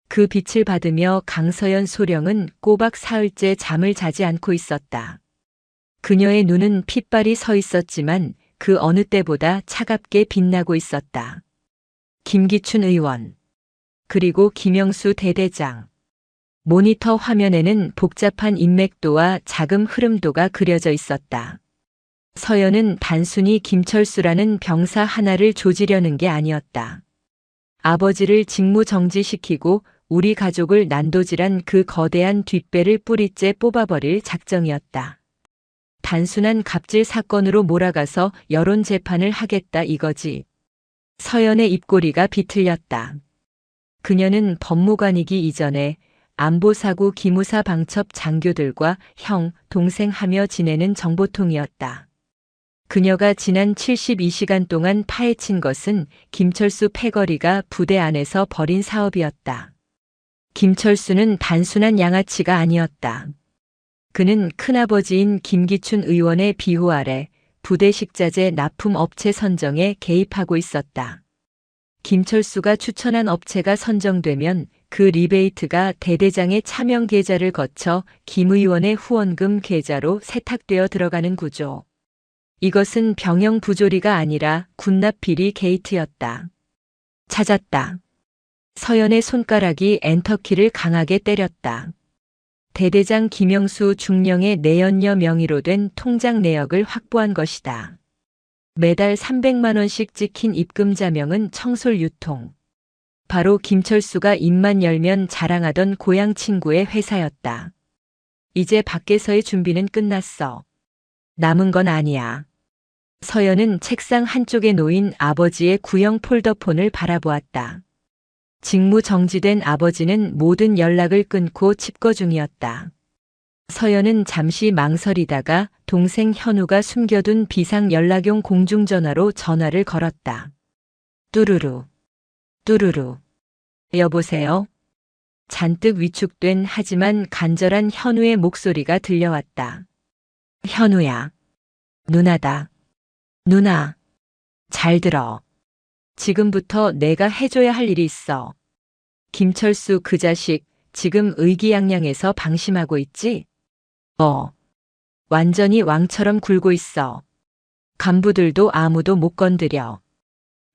그 빛을 받으며 강서연 소령은 꼬박 사흘째 잠을 자지 않고 있었다. 그녀의 눈은 핏발이 서 있었지만 그 어느 때보다 차갑게 빛나고 있었다. 김기춘 의원, 그리고 김영수 대대장. 모니터 화면에는 복잡한 인맥도와 자금 흐름도가 그려져 있었다. 서연은 단순히 김철수라는 병사 하나를 조지려는 게 아니었다. 아버지를 직무 정지시키고 우리 가족을 난도질한 그 거대한 뒷배를 뿌리째 뽑아버릴 작정이었다. 단순한 갑질 사건으로 몰아가서 여론 재판을 하겠다 이거지. 서연의 입꼬리가 비틀렸다. 그녀는 법무관이기 이전에 안보사고 기무사 방첩 장교들과 형, 동생 하며 지내는 정보통이었다. 그녀가 지난 72시간 동안 파헤친 것은 김철수 패거리가 부대 안에서 벌인 사업이었다. 김철수는 단순한 양아치가 아니었다. 그는 큰아버지인 김기춘 의원의 비호 아래 부대 식자재 납품 업체 선정에 개입하고 있었다. 김철수가 추천한 업체가 선정되면 그 리베이트가 대대장의 차명 계좌를 거쳐 김 의원의 후원금 계좌로 세탁되어 들어가는 구조. 이것은 병영 부조리가 아니라 군납 비리 게이트였다. 찾았다. 서연의 손가락이 엔터키를 강하게 때렸다. 대대장 김영수 중령의 내연녀 명의로 된 통장 내역을 확보한 것이다. 매달 300만 원씩 찍힌 입금 자명은 청솔 유통. 바로 김철수가 입만 열면 자랑하던 고향 친구의 회사였다. 이제 밖에서의 준비는 끝났어. 남은 건 아니야. 서연은 책상 한쪽에 놓인 아버지의 구형 폴더폰을 바라보았다. 직무 정지된 아버지는 모든 연락을 끊고 집거 중이었다. 서연은 잠시 망설이다가 동생 현우가 숨겨둔 비상 연락용 공중전화로 전화를 걸었다. 뚜루루, 뚜루루. 여보세요? 잔뜩 위축된 하지만 간절한 현우의 목소리가 들려왔다. 현우야. 누나다. 누나. 잘 들어. 지금부터 내가 해줘야 할 일이 있어. 김철수 그 자식 지금 의기양양해서 방심하고 있지? 완전히 왕처럼 굴고 있어. 간부들도 아무도 못 건드려.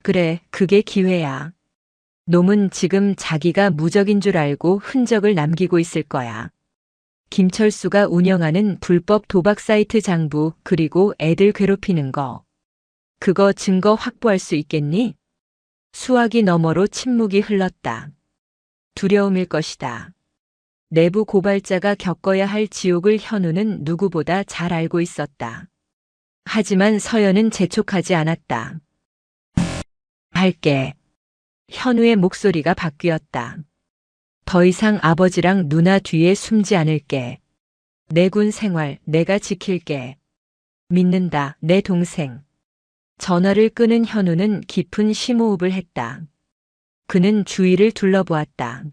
그래, 그게 기회야. 놈은 지금 자기가 무적인 줄 알고 흔적을 남기고 있을 거야. 김철수가 운영하는 불법 도박 사이트 장부 그리고 애들 괴롭히는 거. 그거 증거 확보할 수 있겠니? 수화기 너머로 침묵이 흘렀다. 두려움일 것이다. 내부 고발자가 겪어야 할 지옥을 현우는 누구보다 잘 알고 있었다. 하지만 서연은 재촉하지 않았다. 할게. 현우의 목소리가 바뀌었다. 더 이상 아버지랑 누나 뒤에 숨지 않을게. 내 군 생활 내가 지킬게. 믿는다, 내 동생. 전화를 끄는 현우는 깊은 심호흡을 했다. 그는 주위를 둘러보았다.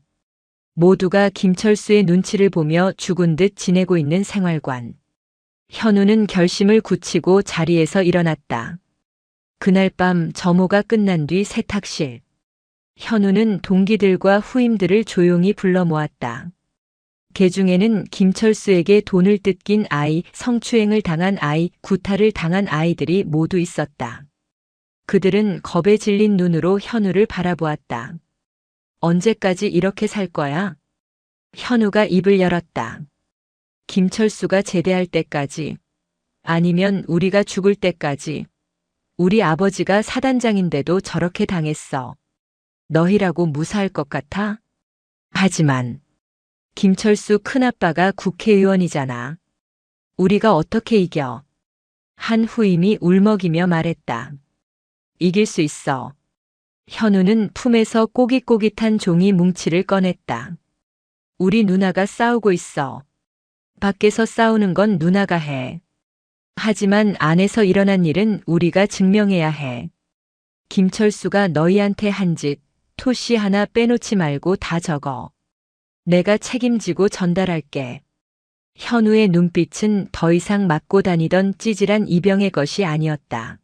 모두가 김철수의 눈치를 보며 죽은 듯 지내고 있는 생활관. 현우는 결심을 굳히고 자리에서 일어났다. 그날 밤 점호가 끝난 뒤 세탁실. 현우는 동기들과 후임들을 조용히 불러 모았다. 그 중에는 김철수에게 돈을 뜯긴 아이, 성추행을 당한 아이, 구타를 당한 아이들이 모두 있었다. 그들은 겁에 질린 눈으로 현우를 바라보았다. 언제까지 이렇게 살 거야? 현우가 입을 열었다. 김철수가 제대할 때까지. 아니면 우리가 죽을 때까지. 우리 아버지가 사단장인데도 저렇게 당했어. 너희라고 무사할 것 같아? 하지만 김철수 큰아빠가 국회의원이잖아. 우리가 어떻게 이겨? 한 후임이 울먹이며 말했다. 이길 수 있어. 현우는 품에서 꼬깃꼬깃한 종이 뭉치를 꺼냈다. 우리 누나가 싸우고 있어. 밖에서 싸우는 건 누나가 해. 하지만 안에서 일어난 일은 우리가 증명해야 해. 김철수가 너희한테 한 짓, 토시 하나 빼놓지 말고 다 적어. 내가 책임지고 전달할게. 현우의 눈빛은 더 이상 맞고 다니던 찌질한 이병의 것이 아니었다.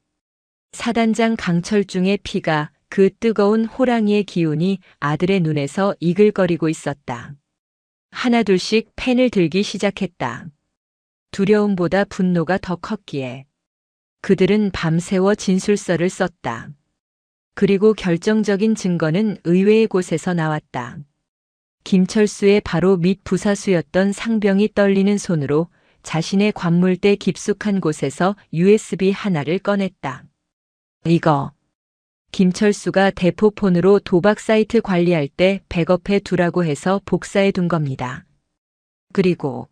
사단장 강철중의 피가 그 뜨거운 호랑이의 기운이 아들의 눈에서 이글거리고 있었다. 하나둘씩 펜을 들기 시작했다. 두려움보다 분노가 더 컸기에. 그들은 밤새워 진술서를 썼다. 그리고 결정적인 증거는 의외의 곳에서 나왔다. 김철수의 바로 밑 부사수였던 상병이 떨리는 손으로 자신의 관물대 깊숙한 곳에서 USB 하나를 꺼냈다. 이거. 김철수가 대포폰으로 도박 사이트 관리할 때 백업해 두라고 해서 복사해 둔 겁니다. 그리고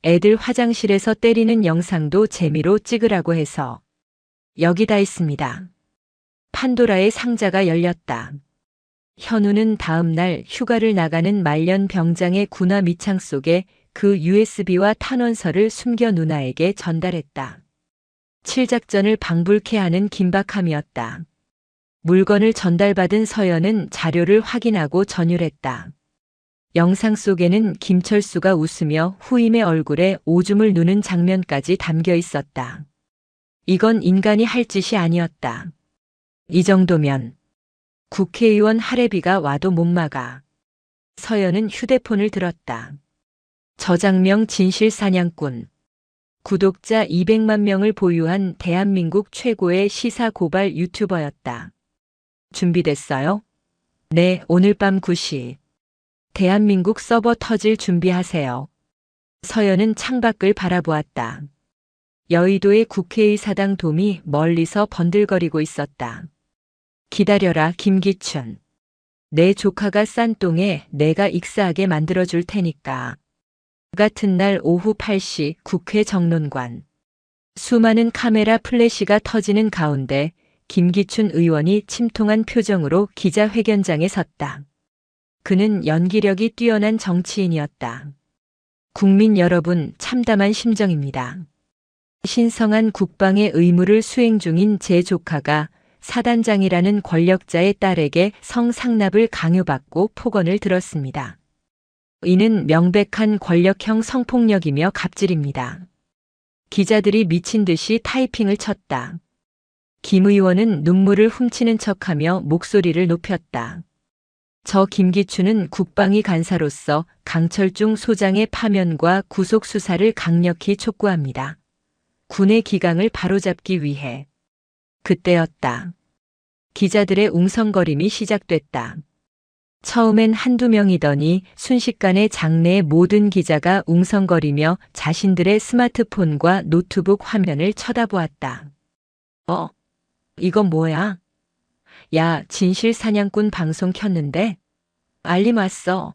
애들 화장실에서 때리는 영상도 재미로 찍으라고 해서 여기다 있습니다. 판도라의 상자가 열렸다. 현우는 다음 날 휴가를 나가는 말년 병장의 군화 밑창 속에 그 USB와 탄원서를 숨겨 누나에게 전달했다. 칠작전을 방불케 하는 긴박함이었다. 물건을 전달받은 서연은 자료를 확인하고 전율했다. 영상 속에는 김철수가 웃으며 후임의 얼굴에 오줌을 누는 장면까지 담겨 있었다. 이건 인간이 할 짓이 아니었다. 이 정도면 국회의원 할애비가 와도 못 막아. 서연은 휴대폰을 들었다. 저장명 진실사냥꾼. 구독자 200만 명을 보유한 대한민국 최고의 시사 고발 유튜버였다. 준비됐어요? 네, 오늘 밤 9시. 대한민국 서버 터질 준비하세요. 서연은 창밖을 바라보았다. 여의도의 국회의사당 돔이 멀리서 번들거리고 있었다. 기다려라, 김기춘. 내 조카가 싼 똥에 내가 익사하게 만들어줄 테니까. 같은 날 오후 8시 국회 정론관. 수많은 카메라 플래시가 터지는 가운데 김기춘 의원이 침통한 표정으로 기자회견장에 섰다. 그는 연기력이 뛰어난 정치인이었다. 국민 여러분, 참담한 심정입니다. 신성한 국방의 의무를 수행 중인 제 조카가 사단장이라는 권력자의 딸에게 성상납을 강요받고 폭언을 들었습니다. 이는 명백한 권력형 성폭력이며 갑질입니다. 기자들이 미친 듯이 타이핑을 쳤다. 김 의원은 눈물을 훔치는 척하며 목소리를 높였다. 저 김기춘은 국방위 간사로서 강철중 소장의 파면과 구속 수사를 강력히 촉구합니다. 군의 기강을 바로잡기 위해. 그때였다. 기자들의 웅성거림이 시작됐다. 처음엔 한두 명이더니 순식간에 장내의 모든 기자가 웅성거리며 자신들의 스마트폰과 노트북 화면을 쳐다보았다. 이건 뭐야? 야, 진실사냥꾼 방송 켰는데? 알림 왔어.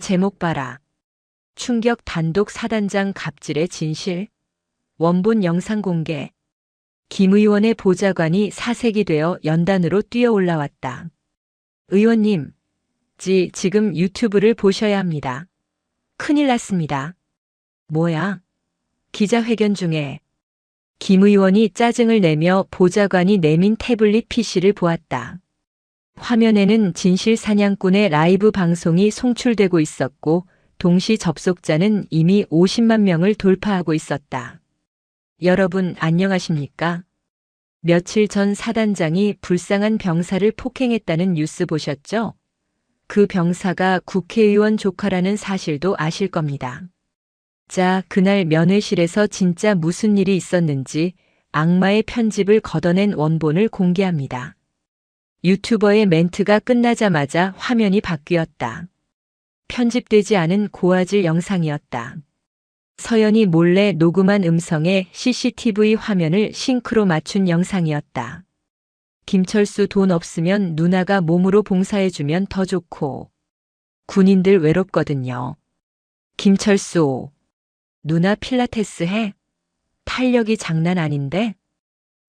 제목 봐라. 충격 단독 사단장 갑질의 진실. 원본 영상 공개. 김 의원의 보좌관이 사색이 되어 연단으로 뛰어 올라왔다. 의원님, 지금 유튜브를 보셔야 합니다. 큰일 났습니다. 뭐야? 기자회견 중에. 김 의원이 짜증을 내며 보좌관이 내민 태블릿 PC를 보았다. 화면에는 진실사냥꾼의 라이브 방송이 송출되고 있었고 동시 접속자는 이미 50만 명을 돌파하고 있었다. 여러분 안녕하십니까? 며칠 전 사단장이 불쌍한 병사를 폭행했다는 뉴스 보셨죠? 그 병사가 국회의원 조카라는 사실도 아실 겁니다. 자, 그날 면회실에서 진짜 무슨 일이 있었는지 악마의 편집을 걷어낸 원본을 공개합니다. 유튜버의 멘트가 끝나자마자 화면이 바뀌었다. 편집되지 않은 고화질 영상이었다. 서연이 몰래 녹음한 음성에 CCTV 화면을 싱크로 맞춘 영상이었다. 김철수 돈 없으면 누나가 몸으로 봉사해주면 더 좋고. 군인들 외롭거든요. 김철수, 누나 필라테스 해? 탄력이 장난 아닌데?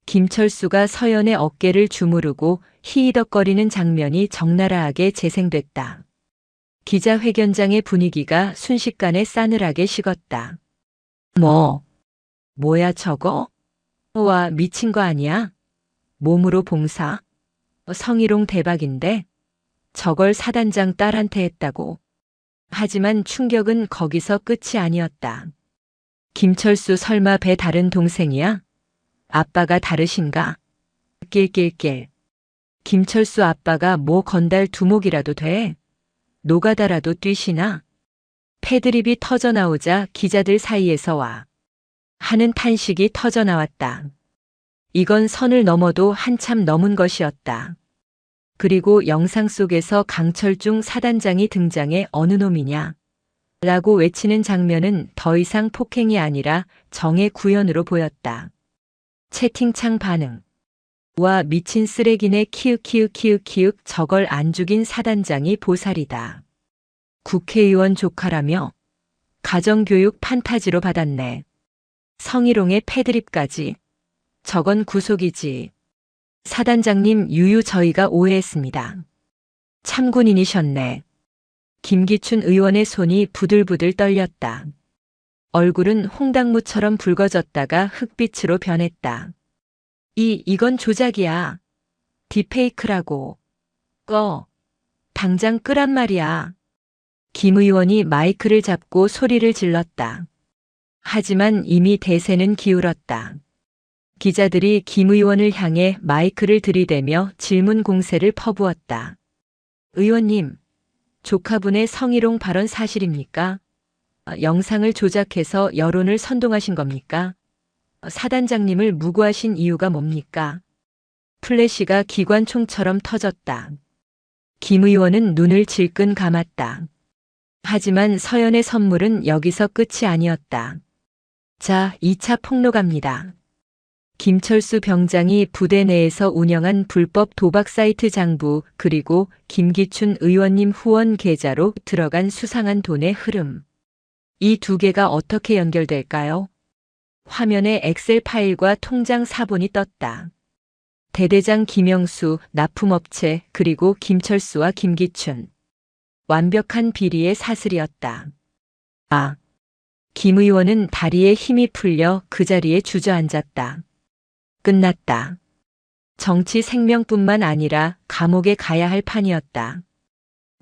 김철수가 서연의 어깨를 주무르고 히히덕거리는 장면이 적나라하게 재생됐다. 기자회견장의 분위기가 순식간에 싸늘하게 식었다. 뭐야 저거? 와, 미친 거 아니야? 몸으로 봉사? 성희롱 대박인데? 저걸 사단장 딸한테 했다고. 하지만 충격은 거기서 끝이 아니었다. 김철수 설마 배 다른 동생이야? 아빠가 다르신가? 낄낄낄. 김철수 아빠가 뭐 건달 두목이라도 돼? 노가다라도 뛰시나? 패드립이 터져나오자 기자들 사이에서 와 하는 탄식이 터져나왔다. 이건 선을 넘어도 한참 넘은 것이었다. 그리고 영상 속에서 강철중 사단장이 등장해 어느 놈이냐? 라고 외치는 장면은 더 이상 폭행이 아니라 정의 구현으로 보였다. 채팅창 반응. 와, 미친 쓰레기네. 키읔 저걸 안 죽인 사단장이 보살이다. 국회의원 조카라며? 가정교육 판타지로 받았네. 성희롱의 패드립까지. 저건 구속이지. 사단장님 유유 저희가 오해했습니다. 참군인이셨네. 김기춘 의원의 손이 부들부들 떨렸다. 얼굴은 홍당무처럼 붉어졌다가 흑빛으로 변했다. 이건 조작이야. 딥페이크라고. 당장 끄란 말이야. 김 의원이 마이크를 잡고 소리를 질렀다. 하지만 이미 대세는 기울었다. 기자들이 김 의원을 향해 마이크를 들이대며 질문 공세를 퍼부었다. 의원님, 조카분의 성희롱 발언 사실입니까? 영상을 조작해서 여론을 선동하신 겁니까? 사단장님을 무고하신 이유가 뭡니까? 플래시가 기관총처럼 터졌다. 김 의원은 눈을 질끈 감았다. 하지만 서연의 선물은 여기서 끝이 아니었다. 자, 2차 폭로 갑니다. 김철수 병장이 부대 내에서 운영한 불법 도박 사이트 장부 그리고 김기춘 의원님 후원 계좌로 들어간 수상한 돈의 흐름. 이 두 개가 어떻게 연결될까요? 화면에 엑셀 파일과 통장 사본이 떴다. 대대장 김영수, 납품업체, 그리고 김철수와 김기춘. 완벽한 비리의 사슬이었다. 김 의원은 다리에 힘이 풀려 그 자리에 주저앉았다. 끝났다. 정치 생명뿐만 아니라 감옥에 가야 할 판이었다.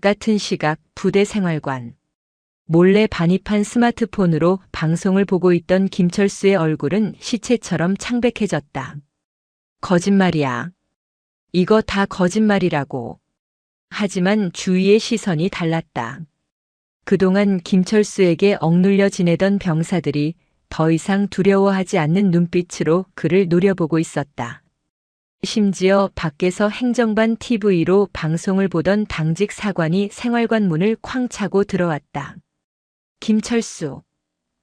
같은 시각 부대 생활관. 몰래 반입한 스마트폰으로 방송을 보고 있던 김철수의 얼굴은 시체처럼 창백해졌다. 거짓말이야. 이거 다 거짓말이라고. 하지만 주위의 시선이 달랐다. 그동안 김철수에게 억눌려 지내던 병사들이 더 이상 두려워하지 않는 눈빛으로 그를 노려보고 있었다. 심지어 밖에서 행정반 TV로 방송을 보던 당직 사관이 생활관 문을 쾅 차고 들어왔다. 김철수,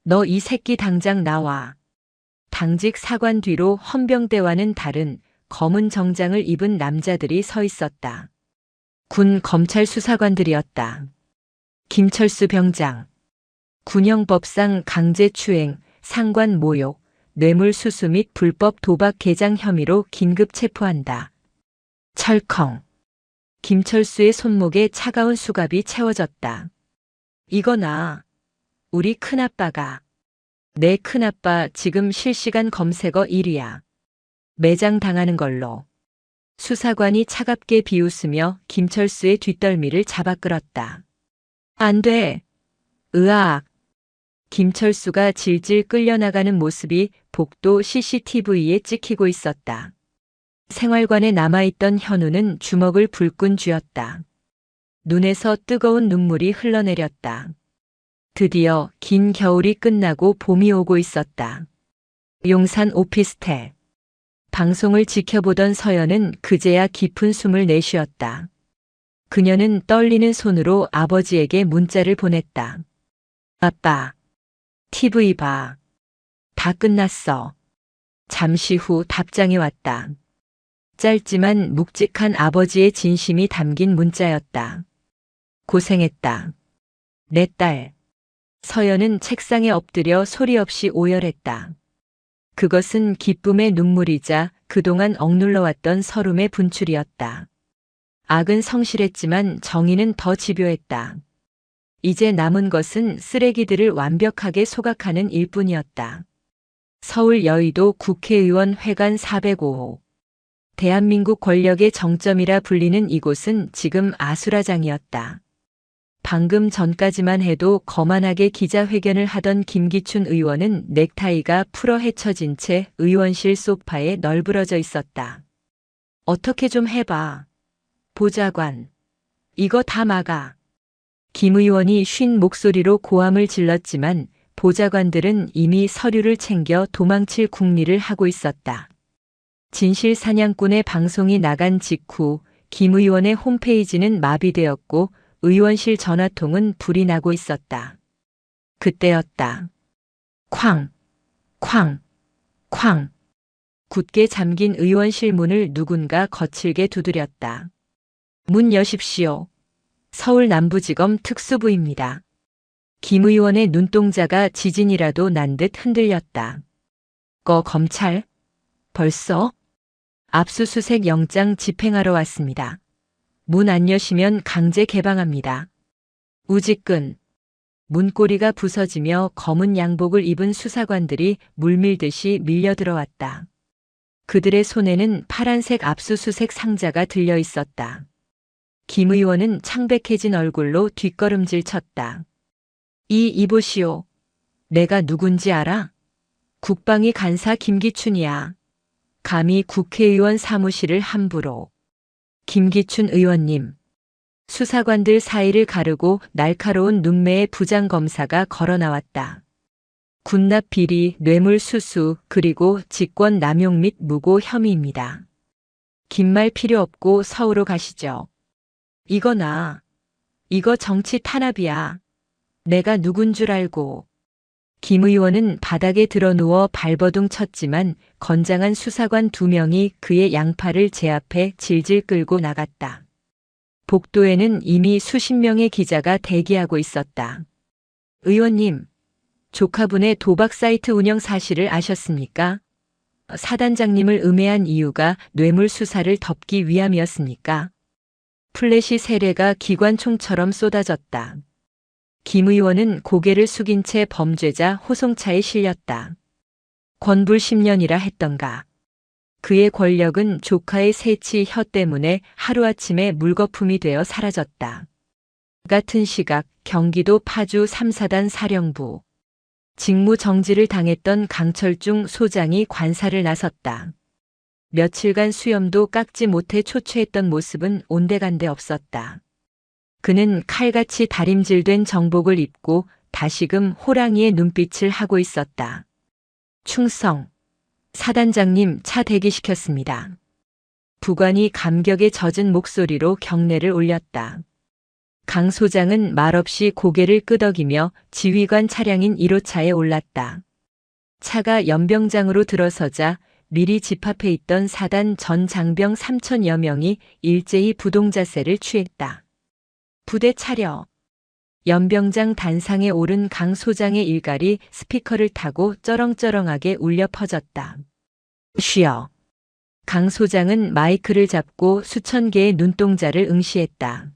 너 이 새끼 당장 나와. 당직 사관 뒤로 헌병대와는 다른 검은 정장을 입은 남자들이 서 있었다. 군 검찰 수사관들이었다. 김철수 병장. 군형법상 강제추행, 상관 모욕, 뇌물수수 및 불법 도박 개장 혐의로 긴급 체포한다. 철컹. 김철수의 손목에 차가운 수갑이 채워졌다. 이거나. 우리 큰아빠가. 내 큰아빠 지금 실시간 검색어 1위야. 매장 당하는 걸로. 수사관이 차갑게 비웃으며 김철수의 뒷덜미를 잡아 끌었다. 안 돼. 으악. 김철수가 질질 끌려나가는 모습이 복도 CCTV에 찍히고 있었다. 생활관에 남아있던 현우는 주먹을 불끈 쥐었다. 눈에서 뜨거운 눈물이 흘러내렸다. 드디어 긴 겨울이 끝나고 봄이 오고 있었다. 용산 오피스텔. 방송을 지켜보던 서연은 그제야 깊은 숨을 내쉬었다. 그녀는 떨리는 손으로 아버지에게 문자를 보냈다. 아빠, TV 봐. 다 끝났어. 잠시 후 답장이 왔다. 짧지만 묵직한 아버지의 진심이 담긴 문자였다. 고생했다. 내 딸. 서연은 책상에 엎드려 소리 없이 오열했다. 그것은 기쁨의 눈물이자 그동안 억눌러왔던 서름의 분출이었다. 악은 성실했지만 정의는 더 집요했다. 이제 남은 것은 쓰레기들을 완벽하게 소각하는 일뿐이었다. 서울 여의도 국회의원 회관 405호. 대한민국 권력의 정점이라 불리는 이곳은 지금 아수라장이었다. 방금 전까지만 해도 거만하게 기자회견을 하던 김기춘 의원은 넥타이가 풀어 헤쳐진 채 의원실 소파에 널브러져 있었다. 어떻게 좀 해봐. 보좌관. 이거 다 막아. 김 의원이 쉰 목소리로 고함을 질렀지만 보좌관들은 이미 서류를 챙겨 도망칠 궁리를 하고 있었다. 진실 사냥꾼의 방송이 나간 직후 김 의원의 홈페이지는 마비되었고 의원실 전화통은 불이 나고 있었다. 그때였다. 쾅, 쾅, 쾅. 굳게 잠긴 의원실 문을 누군가 거칠게 두드렸다. 문 여십시오. 서울 남부지검 특수부입니다. 김 의원의 눈동자가 지진이라도 난 듯 흔들렸다. 검찰? 벌써? 압수수색 영장 집행하러 왔습니다. 문 안 여시면 강제 개방합니다. 우직근. 문고리가 부서지며 검은 양복을 입은 수사관들이 물밀듯이 밀려 들어왔다. 그들의 손에는 파란색 압수수색 상자가 들려 있었다. 김 의원은 창백해진 얼굴로 뒷걸음질 쳤다. 이보시오. 내가 누군지 알아? 국방위 간사 김기춘이야. 감히 국회의원 사무실을 함부로. 김기춘 의원님. 수사관들 사이를 가르고 날카로운 눈매의 부장검사가 걸어 나왔다. 군납 비리, 뇌물 수수, 그리고 직권 남용 및 무고 혐의입니다. 긴 말 필요 없고 서울로 가시죠. 이거 정치 탄압이야. 내가 누군 줄 알고. 김 의원은 바닥에 드러누워 발버둥 쳤지만 건장한 수사관 2명이 그의 양팔을 제압해 질질 끌고 나갔다. 복도에는 이미 수십 명의 기자가 대기하고 있었다. 의원님, 조카분의 도박 사이트 운영 사실을 아셨습니까? 사단장님을 음해한 이유가 뇌물 수사를 덮기 위함이었습니까? 플래시 세례가 기관총처럼 쏟아졌다. 김 의원은 고개를 숙인 채 범죄자 호송차에 실렸다. 권불 10년이라 했던가. 그의 권력은 조카의 새치 혀 때문에 하루아침에 물거품이 되어 사라졌다. 같은 시각 경기도 파주 3사단 사령부. 직무 정지를 당했던 강철중 소장이 관사를 나섰다. 며칠간 수염도 깎지 못해 초췌했던 모습은 온데간데 없었다. 그는 칼같이 다림질된 정복을 입고 다시금 호랑이의 눈빛을 하고 있었다. 충성. 사단장님 차 대기시켰습니다. 부관이 감격에 젖은 목소리로 경례를 올렸다. 강 소장은 말없이 고개를 끄덕이며 지휘관 차량인 1호차에 올랐다. 차가 연병장으로 들어서자 미리 집합해 있던 사단 전 장병 3,000여 명이 일제히 부동자세를 취했다. 부대 차려. 연병장 단상에 오른 강 소장의 일갈이 스피커를 타고 쩌렁쩌렁하게 울려 퍼졌다. 쉬어. 강 소장은 마이크를 잡고 수천 개의 눈동자를 응시했다.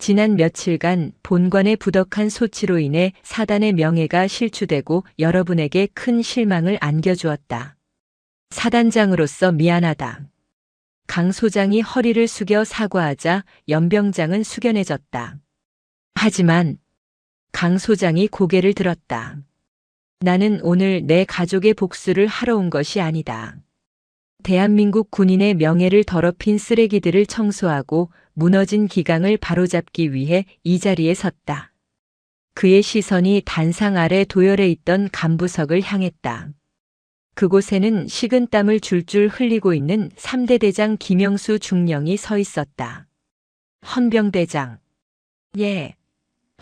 지난 며칠간 본관의 부덕한 소치로 인해 사단의 명예가 실추되고 여러분에게 큰 실망을 안겨주었다. 사단장으로서 미안하다. 강 소장이 허리를 숙여 사과하자 연병장은 숙연해졌다. 하지만 강 소장이 고개를 들었다. 나는 오늘 내 가족의 복수를 하러 온 것이 아니다. 대한민국 군인의 명예를 더럽힌 쓰레기들을 청소하고 무너진 기강을 바로잡기 위해 이 자리에 섰다. 그의 시선이 단상 아래 도열해 있던 간부석을 향했다. 그곳에는 식은땀을 줄줄 흘리고 있는 3대 대장 김영수 중령이 서 있었다. 헌병대장. 예.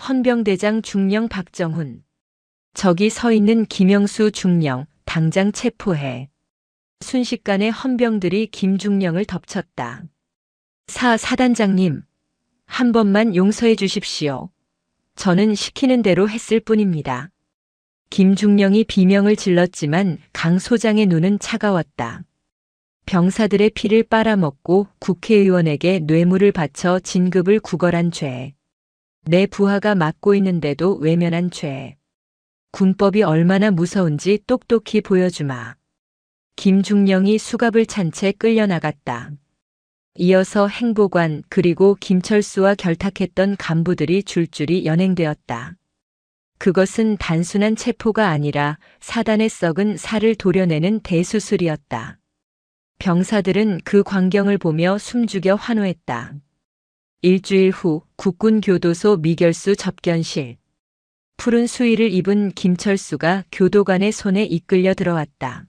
헌병대장 중령 박정훈. 저기 서 있는 김영수 중령, 당장 체포해. 순식간에 헌병들이 김중령을 덮쳤다. 사단장님, 한 번만 용서해 주십시오. 저는 시키는 대로 했을 뿐입니다. 김중령이 비명을 질렀지만 강 소장의 눈은 차가웠다. 병사들의 피를 빨아먹고 국회의원에게 뇌물을 바쳐 진급을 구걸한 죄. 내 부하가 맡고 있는데도 외면한 죄. 군법이 얼마나 무서운지 똑똑히 보여주마. 김중령이 수갑을 찬 채 끌려나갔다. 이어서 행보관 그리고 김철수와 결탁했던 간부들이 줄줄이 연행되었다. 그것은 단순한 체포가 아니라 사단에 썩은 살을 도려내는 대수술이었다. 병사들은 그 광경을 보며 숨죽여 환호했다. 일주일 후 국군교도소 미결수 접견실. 푸른 수의를 입은 김철수가 교도관의 손에 이끌려 들어왔다.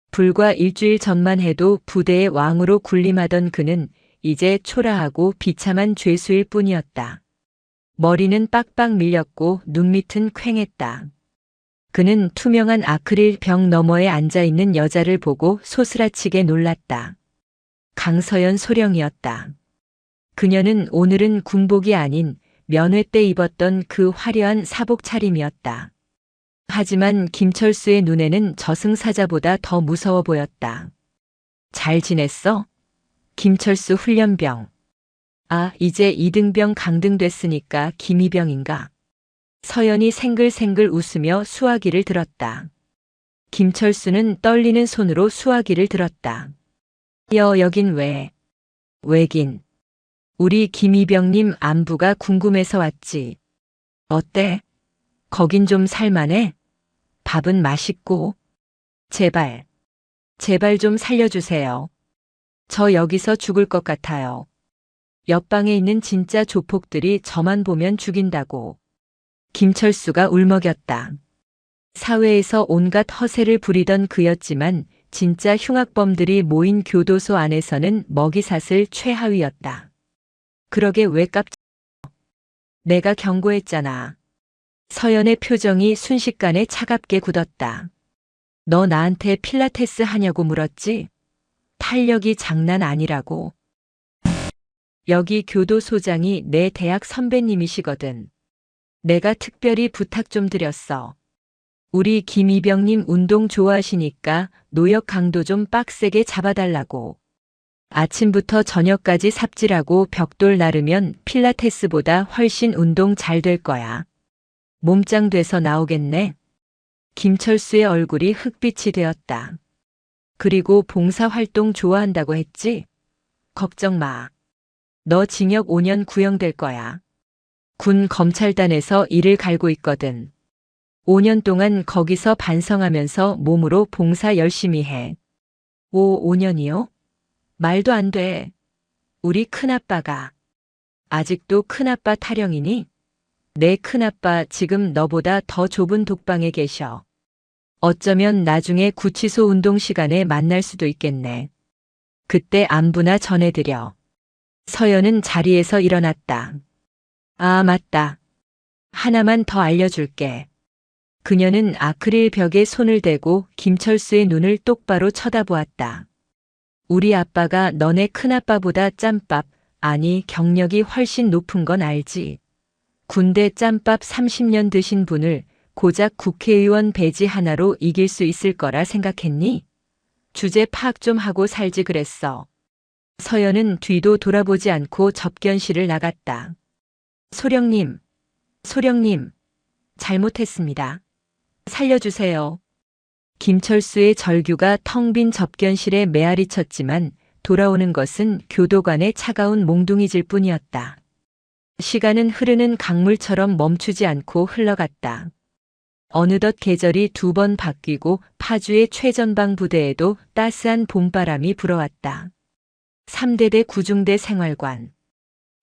불과 일주일 전만 해도 부대의 왕으로 군림하던 그는 이제 초라하고 비참한 죄수일 뿐이었다. 머리는 빡빡 밀렸고 눈밑은 퀭했다. 그는 투명한 아크릴 벽 너머에 앉아있는 여자를 보고 소스라치게 놀랐다. 강서연 소령이었다. 그녀는 오늘은 군복이 아닌 면회 때 입었던 그 화려한 사복 차림이었다. 하지만 김철수의 눈에는 저승사자보다 더 무서워 보였다. 잘 지냈어? 김철수 훈련병. 아, 이제 이등병 강등됐으니까 김이병인가? 서연이 생글생글 웃으며 수화기를 들었다. 김철수는 떨리는 손으로 수화기를 들었다. 여긴 왜? 왜긴. 우리 김이병님 안부가 궁금해서 왔지. 어때? 거긴 좀 살만해? 밥은 맛있고. 제발 좀 살려주세요. 저 여기서 죽을 것 같아요. 옆방에 있는 진짜 조폭들이 저만 보면 죽인다고. 김철수가 울먹였다. 사회에서 온갖 허세를 부리던 그였지만 진짜 흉악범들이 모인 교도소 안에서는 먹이사슬 최하위였다. 그러게 왜 깝쳐? 내가 경고했잖아. 서연의 표정이 순식간에 차갑게 굳었다. 너 나한테 필라테스 하냐고 물었지? 탄력이 장난 아니라고. 여기 교도소장이 내 대학 선배님이시거든. 내가 특별히 부탁 좀 드렸어. 우리 김이병님 운동 좋아하시니까 노역 강도 좀 빡세게 잡아달라고. 아침부터 저녁까지 삽질하고 벽돌 나르면 필라테스보다 훨씬 운동 잘 될 거야. 몸짱 돼서 나오겠네. 김철수의 얼굴이 흑빛이 되었다. 그리고 봉사활동 좋아한다고 했지? 걱정 마. 너 징역 5년 구형될 거야. 군 검찰단에서 일을 갈고 있거든. 5년 동안 거기서 반성하면서 몸으로 봉사 열심히 해. 5년이요? 말도 안 돼. 우리 큰아빠가. 아직도 큰아빠 타령이니? 내 큰아빠 지금 너보다 더 좁은 독방에 계셔. 어쩌면 나중에 구치소 운동 시간에 만날 수도 있겠네. 그때 안부나 전해드려. 서연은 자리에서 일어났다. 아, 맞다. 하나만 더 알려줄게. 그녀는 아크릴 벽에 손을 대고 김철수의 눈을 똑바로 쳐다보았다. 우리 아빠가 너네 큰아빠보다 짬밥, 아니 경력이 훨씬 높은 건 알지. 군대 짬밥 30년 드신 분을 고작 국회의원 배지 하나로 이길 수 있을 거라 생각했니? 주제 파악 좀 하고 살지 그랬어. 서연은 뒤도 돌아보지 않고 접견실을 나갔다. 소령님, 잘못했습니다. 살려주세요. 김철수의 절규가 텅 빈 접견실에 메아리 쳤지만 돌아오는 것은 교도관의 차가운 몽둥이질 뿐이었다. 시간은 흐르는 강물처럼 멈추지 않고 흘러갔다. 어느덧 계절이 2번 바뀌고 파주의 최전방 부대에도 따스한 봄바람이 불어왔다. 3대대 구중대 생활관.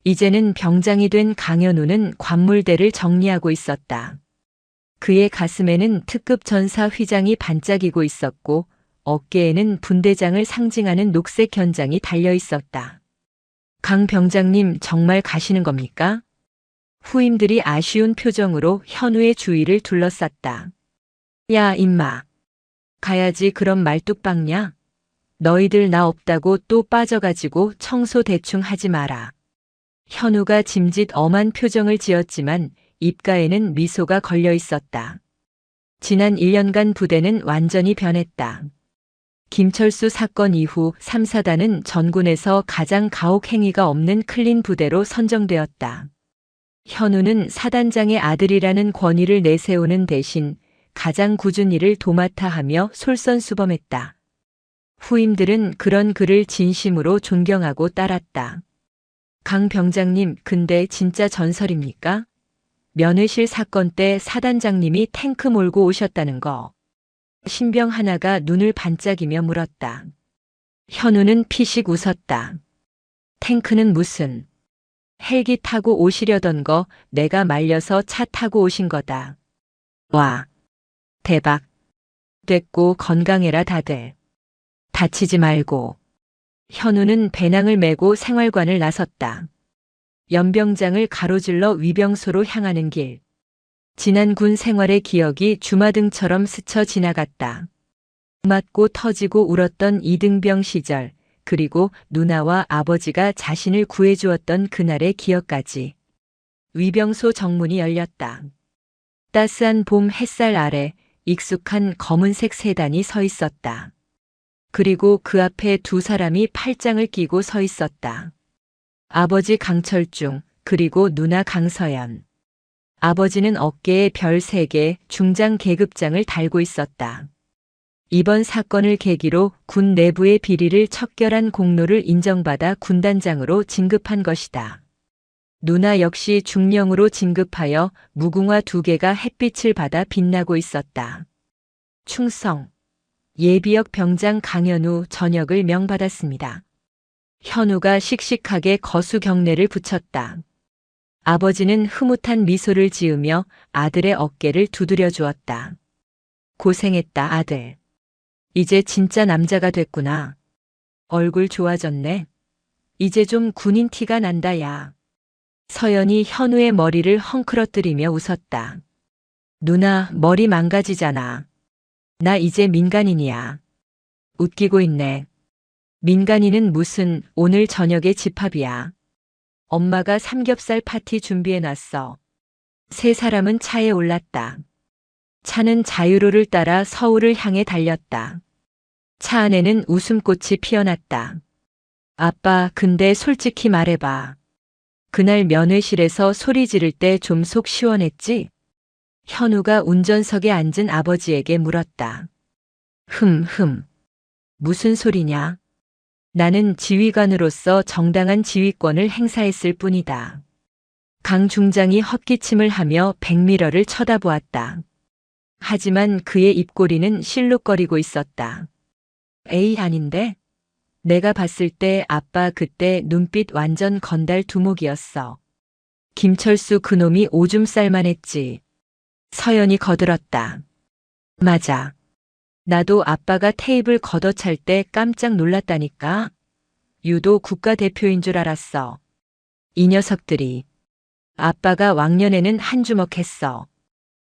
이제는 병장이 된 강현우는 관물대를 정리하고 있었다. 그의 가슴에는 특급 전사 휘장이 반짝이고 있었고 어깨에는 분대장을 상징하는 녹색 현장이 달려 있었다. 강 병장님 정말 가시는 겁니까? 후임들이 아쉬운 표정으로 현우의 주위를 둘러쌌다. 야, 임마. 가야지 그럼 말뚝박냐? 너희들 나 없다고 또 빠져가지고 청소 대충 하지 마라. 현우가 짐짓 엄한 표정을 지었지만 입가에는 미소가 걸려 있었다. 지난 1년간 부대는 완전히 변했다. 김철수 사건 이후 3, 4단은 전군에서 가장 가혹 행위가 없는 클린 부대로 선정되었다. 현우는 사단장의 아들이라는 권위를 내세우는 대신 가장 굳은 일을 도맡아 하며 솔선수범했다. 후임들은 그런 그를 진심으로 존경하고 따랐다. 강 병장님, 근데 진짜 전설입니까? 면회실 사건 때 사단장님이 탱크 몰고 오셨다는 거. 신병 하나가 눈을 반짝이며 물었다. 현우는 피식 웃었다. 탱크는 무슨. 헬기 타고 오시려던 거 내가 말려서 차 타고 오신 거다. 와. 대박. 됐고 건강해라 다들. 다치지 말고. 현우는 배낭을 메고 생활관을 나섰다. 연병장을 가로질러 위병소로 향하는 길. 지난 군 생활의 기억이 주마등처럼 스쳐 지나갔다. 맞고 터지고 울었던 이등병 시절, 그리고 누나와 아버지가 자신을 구해주었던 그날의 기억까지. 위병소 정문이 열렸다. 따스한 봄 햇살 아래 익숙한 검은색 세단이 서 있었다. 그리고 그 앞에 두 사람이 팔짱을 끼고 서 있었다. 아버지 강철중, 그리고 누나 강서연. 아버지는 어깨에 별 3개 중장 계급장을 달고 있었다. 이번 사건을 계기로 군 내부의 비리를 척결한 공로를 인정받아 군단장으로 진급한 것이다. 누나 역시 중령으로 진급하여 무궁화 2개가 햇빛을 받아 빛나고 있었다. 충성. 예비역 병장 강현우 전역을 명받았습니다. 현우가 씩씩하게 거수 경례를 붙였다. 아버지는 흐뭇한 미소를 지으며 아들의 어깨를 두드려 주었다. 고생했다 아들. 이제 진짜 남자가 됐구나. 얼굴 좋아졌네. 이제 좀 군인 티가 난다 야. 서연이 현우의 머리를 헝클어뜨리며 웃었다. 누나 머리 망가지잖아. 나 이제 민간인이야. 웃기고 있네. 민간인은 무슨 오늘 저녁에 집합이야. 엄마가 삼겹살 파티 준비해놨어. 3사람은 차에 올랐다. 차는 자유로를 따라 서울을 향해 달렸다. 차 안에는 웃음꽃이 피어났다. 아빠, 근데 솔직히 말해봐. 그날 면회실에서 소리 지를 때 좀 속 시원했지? 현우가 운전석에 앉은 아버지에게 물었다. 무슨 소리냐? 나는 지휘관으로서 정당한 지휘권을 행사했을 뿐이다. 강 중장이 헛기침을 하며 백미러를 쳐다보았다. 하지만 그의 입꼬리는 실룩거리고 있었다. 에이, 아닌데? 내가 봤을 때 아빠 그때 눈빛 완전 건달 두목이었어. 김철수 그놈이 오줌 쌀만했지. 서연이 거들었다. 맞아. 나도 아빠가 테이블 걷어찰 때 깜짝 놀랐다니까. 유도 국가대표인 줄 알았어. 이 녀석들이. 아빠가 왕년에는 한 주먹 했어.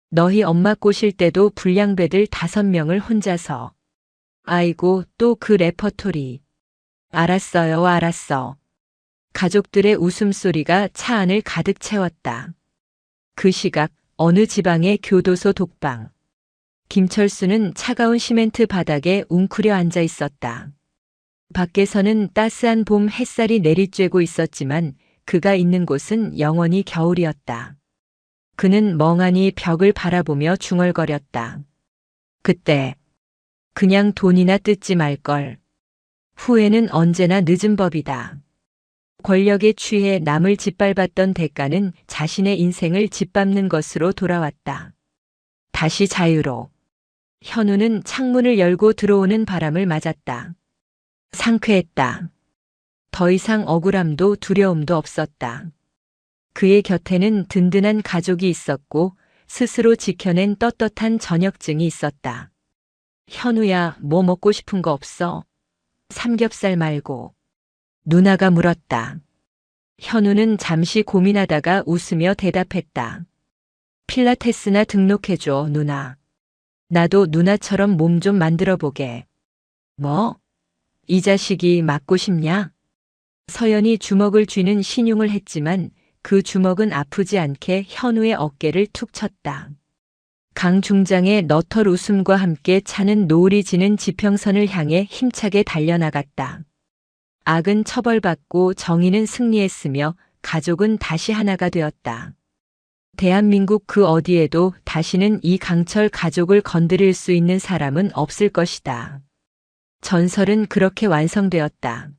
너희 엄마 꼬실 때도 불량배들 5명을 혼자서. 아이고, 또 그 레퍼토리. 알았어요, 알았어. 가족들의 웃음소리가 차 안을 가득 채웠다. 그 시각 어느 지방의 교도소 독방. 김철수는 차가운 시멘트 바닥에 웅크려 앉아 있었다. 밖에서는 따스한 봄 햇살이 내리쬐고 있었지만 그가 있는 곳은 영원히 겨울이었다. 그는 멍하니 벽을 바라보며 중얼거렸다. 그때 그냥 돈이나 뜯지 말걸. 후회는 언제나 늦은 법이다. 권력에 취해 남을 짓밟았던 대가는 자신의 인생을 짓밟는 것으로 돌아왔다. 다시 자유로. 현우는 창문을 열고 들어오는 바람을 맞았다. 상쾌했다. 더 이상 억울함도 두려움도 없었다. 그의 곁에는 든든한 가족이 있었고 스스로 지켜낸 떳떳한 전역증이 있었다. 현우야, 뭐 먹고 싶은 거 없어? 삼겹살 말고. 누나가 물었다. 현우는 잠시 고민하다가 웃으며 대답했다. 필라테스나 등록해줘, 누나. 나도 누나처럼 몸 좀 만들어 보게. 뭐? 이 자식이 맞고 싶냐? 서연이 주먹을 쥐는 신용을 했지만 그 주먹은 아프지 않게 현우의 어깨를 툭 쳤다. 강 중장의 너털 웃음과 함께 차는 노을이 지는 지평선을 향해 힘차게 달려나갔다. 악은 처벌받고 정의는 승리했으며 가족은 다시 하나가 되었다. 대한민국 그 어디에도 다시는 이 강철 가족을 건드릴 수 있는 사람은 없을 것이다. 전설은 그렇게 완성되었다.